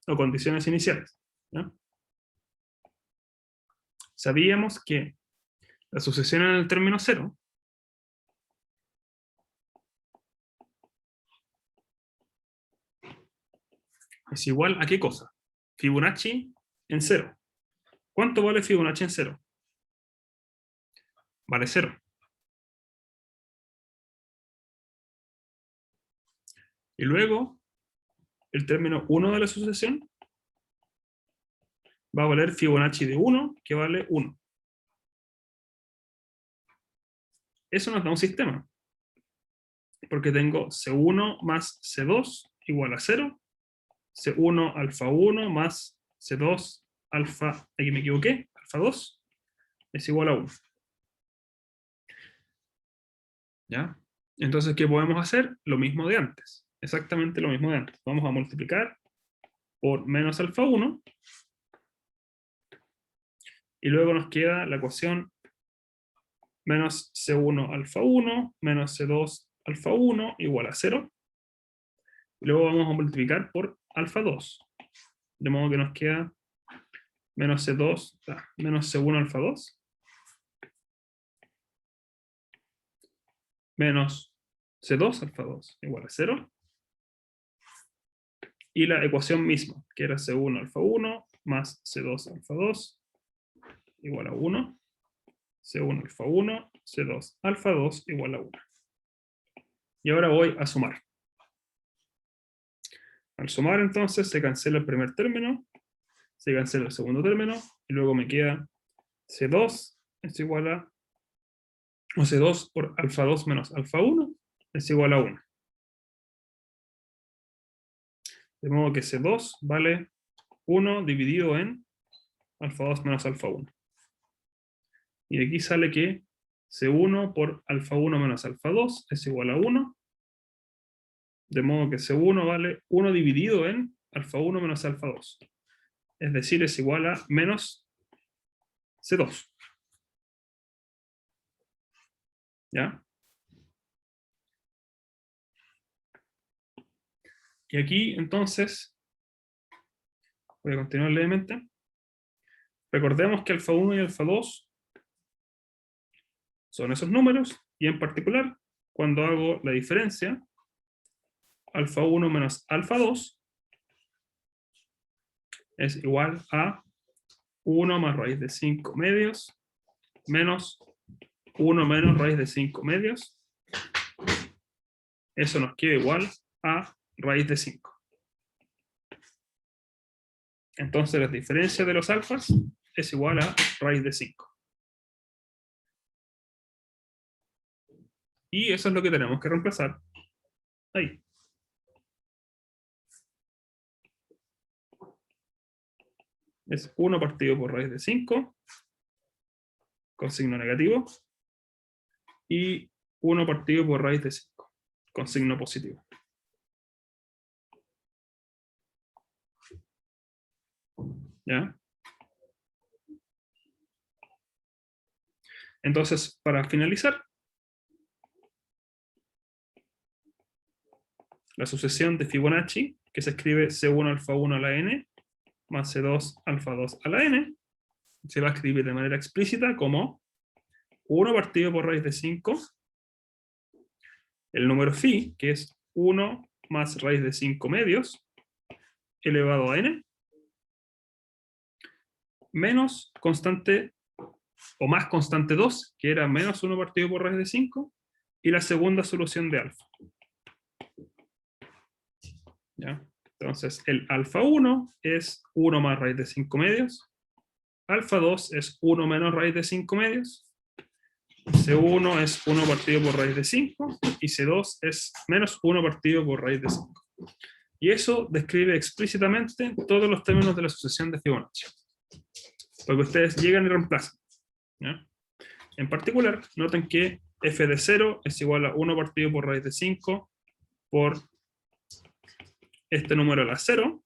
o condiciones iniciales. ¿Ya? Sabíamos que la sucesión en el término 0 es igual a ¿qué cosa? Fibonacci en 0. ¿Cuánto vale Fibonacci en 0? Vale 0. Y luego, el término 1 de la sucesión va a valer Fibonacci de 1, que vale 1. Eso nos da un sistema. Porque tengo C1 más C2 igual a 0. C1 alfa 1 más C2 alfa, aquí me equivoqué, alfa 2 es igual a 1. ¿Ya? Entonces, ¿qué podemos hacer? Lo mismo de antes. Exactamente lo mismo de antes. Vamos a multiplicar por menos alfa 1. Y luego nos queda la ecuación menos C1 alfa 1 menos C2 alfa 1 igual a 0. Y luego vamos a multiplicar por alfa 2. De modo que nos queda menos C2, menos C1 alfa 2. Menos C2 alfa 2 igual a 0. Y la ecuación misma, que era C1 alfa 1 más C2 alfa 2 igual a 1. C1 alfa 1, C2 alfa 2 igual a 1. Y ahora voy a sumar. Al sumar entonces se cancela el primer término, se cancela el segundo término, y luego me queda C2 es igual a, o C2 por alfa 2 menos alfa 1 es igual a 1. De modo que C2 vale 1 dividido en alfa 2 menos alfa 1. Y de aquí sale que C1 por alfa 1 menos alfa 2 es igual a 1. De modo que C1 vale 1 dividido en alfa 1 menos alfa 2. Es decir, es igual a menos C2. ¿Ya? Y aquí, entonces, voy a continuar levemente. Recordemos que alfa 1 y alfa 2 son esos números, y en particular, cuando hago la diferencia, alfa 1 menos alfa 2 es igual a 1 más raíz de 5 medios menos 1 menos raíz de 5 medios. Eso nos queda igual a raíz de 5. Entonces la diferencia de los alfas es igual a raíz de 5. Y eso es lo que tenemos que reemplazar ahí. Es 1 partido por raíz de 5, con signo negativo, y 1 partido por raíz de 5, con signo positivo. ¿Ya? Entonces, para finalizar, la sucesión de Fibonacci, que se escribe C1 alfa 1 a la n, más C2 alfa 2 a la n, se va a escribir de manera explícita como 1 partido por raíz de 5, el número phi, que es 1 más raíz de 5 medios, elevado a n, menos constante, o más constante 2, que era menos 1 partido por raíz de 5, y la segunda solución de alfa. ¿Ya? Entonces, el alfa 1 es 1 más raíz de 5 medios, alfa 2 es 1 menos raíz de 5 medios, C1 es 1 partido por raíz de 5, y C2 es menos 1 partido por raíz de 5. Y eso describe explícitamente todos los términos de la sucesión de Fibonacci. Porque ustedes llegan y reemplazan. ¿Ya? En particular, noten que f de 0 es igual a 1 partido por raíz de 5 por este número a la 0,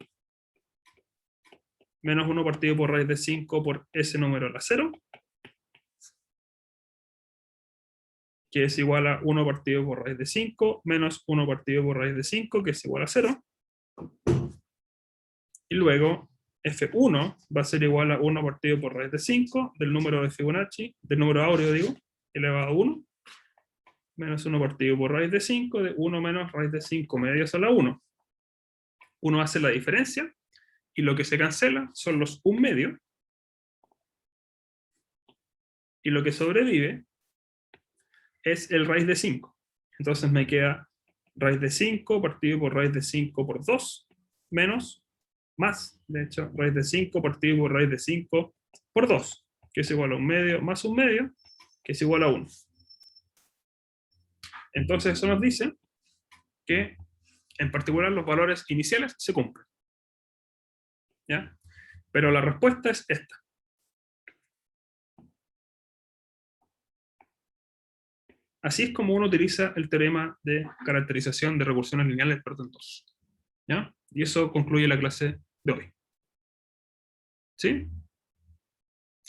menos 1 partido por raíz de 5 por ese número a la 0, que es igual a 1 partido por raíz de 5, menos 1 partido por raíz de 5, que es igual a 0. Y luego, F1 va a ser igual a 1 partido por raíz de 5 del número de Fibonacci, del número áureo, digo, elevado a 1, menos 1 partido por raíz de 5 de 1 menos raíz de 5 medios a la 1. Uno hace la diferencia, y lo que se cancela son los 1 medio, y lo que sobrevive es el raíz de 5. Entonces me queda raíz de 5 partido por raíz de 5 por 2, menos, más, de hecho, raíz de 5 partido por raíz de 5 por 2, que es igual a 1 medio, más 1 medio, que es igual a 1. Entonces eso nos dice que, en particular, los valores iniciales se cumplen. ¿Ya? Pero la respuesta es esta. Así es como uno utiliza el teorema de caracterización de recursiones lineales portentosos. ¿Ya? Y eso concluye la clase de hoy. ¿Sí?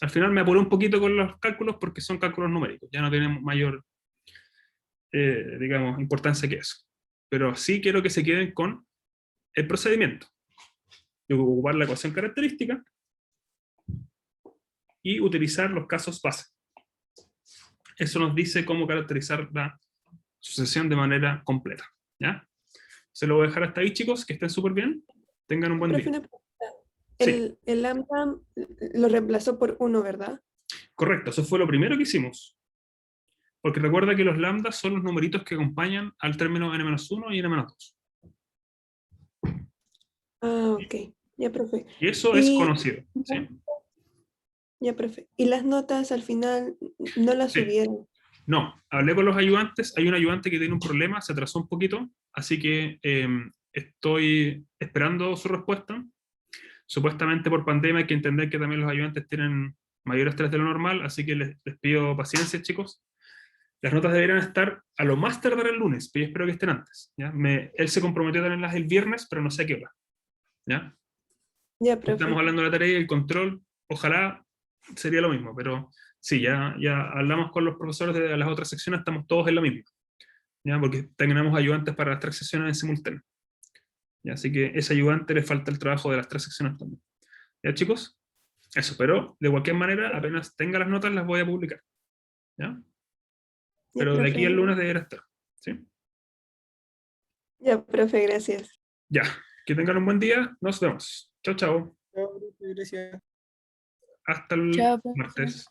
Al final me apuré un poquito con los cálculos porque son cálculos numéricos, ya no tienen mayor, digamos, importancia que eso. Pero sí quiero que se queden con el procedimiento. Yo voy a ocupar la ecuación característica y utilizar los casos base. Eso nos dice cómo caracterizar la sucesión de manera completa. ¿Ya? Se lo voy a dejar hasta ahí, chicos, que estén súper bien. Tengan un buen Profe, día. una pregunta. Sí. El lambda lo reemplazó por 1, ¿verdad? Correcto, eso fue lo primero que hicimos. Porque recuerda que los lambdas son los numeritos que acompañan al término n-1 y n-2. Ah, ok. Ya, profe. Y eso es Y, conocido. ¿Sí? ya, profe. Y las notas al final no las Sí. subieron. No, hablé con los ayudantes, hay un ayudante que tiene un problema, se atrasó un poquito, así que estoy esperando su respuesta. Supuestamente por pandemia hay que entender que también los ayudantes tienen mayor estrés de lo normal, así que les pido paciencia, chicos. Las notas deberían estar a lo más tardar el lunes, pero yo espero que estén antes. ¿Ya? Él se comprometió a tenerlas el viernes, pero no sé a qué hora. ¿Ya? Ya, profe. Estamos hablando de la tarea y el control, ojalá sería lo mismo, pero sí, ya hablamos con los profesores de las otras secciones, estamos todos en la misma, ¿ya? Porque tenemos ayudantes para las 3 secciones en simultáneo. ¿Ya? Así que ese ayudante le falta el trabajo de las 3 secciones también. ¿Ya, chicos? Eso, pero de cualquier manera, apenas tenga las notas, las voy a publicar. ¿Ya? Ya, Pero de aquí al profe. lunes debería estar. ¿Sí? Ya, profe, gracias. Ya, que tengan un buen día, nos vemos. Chao, chao. Chao, profe, gracias. Hasta el Chao, profesor. martes.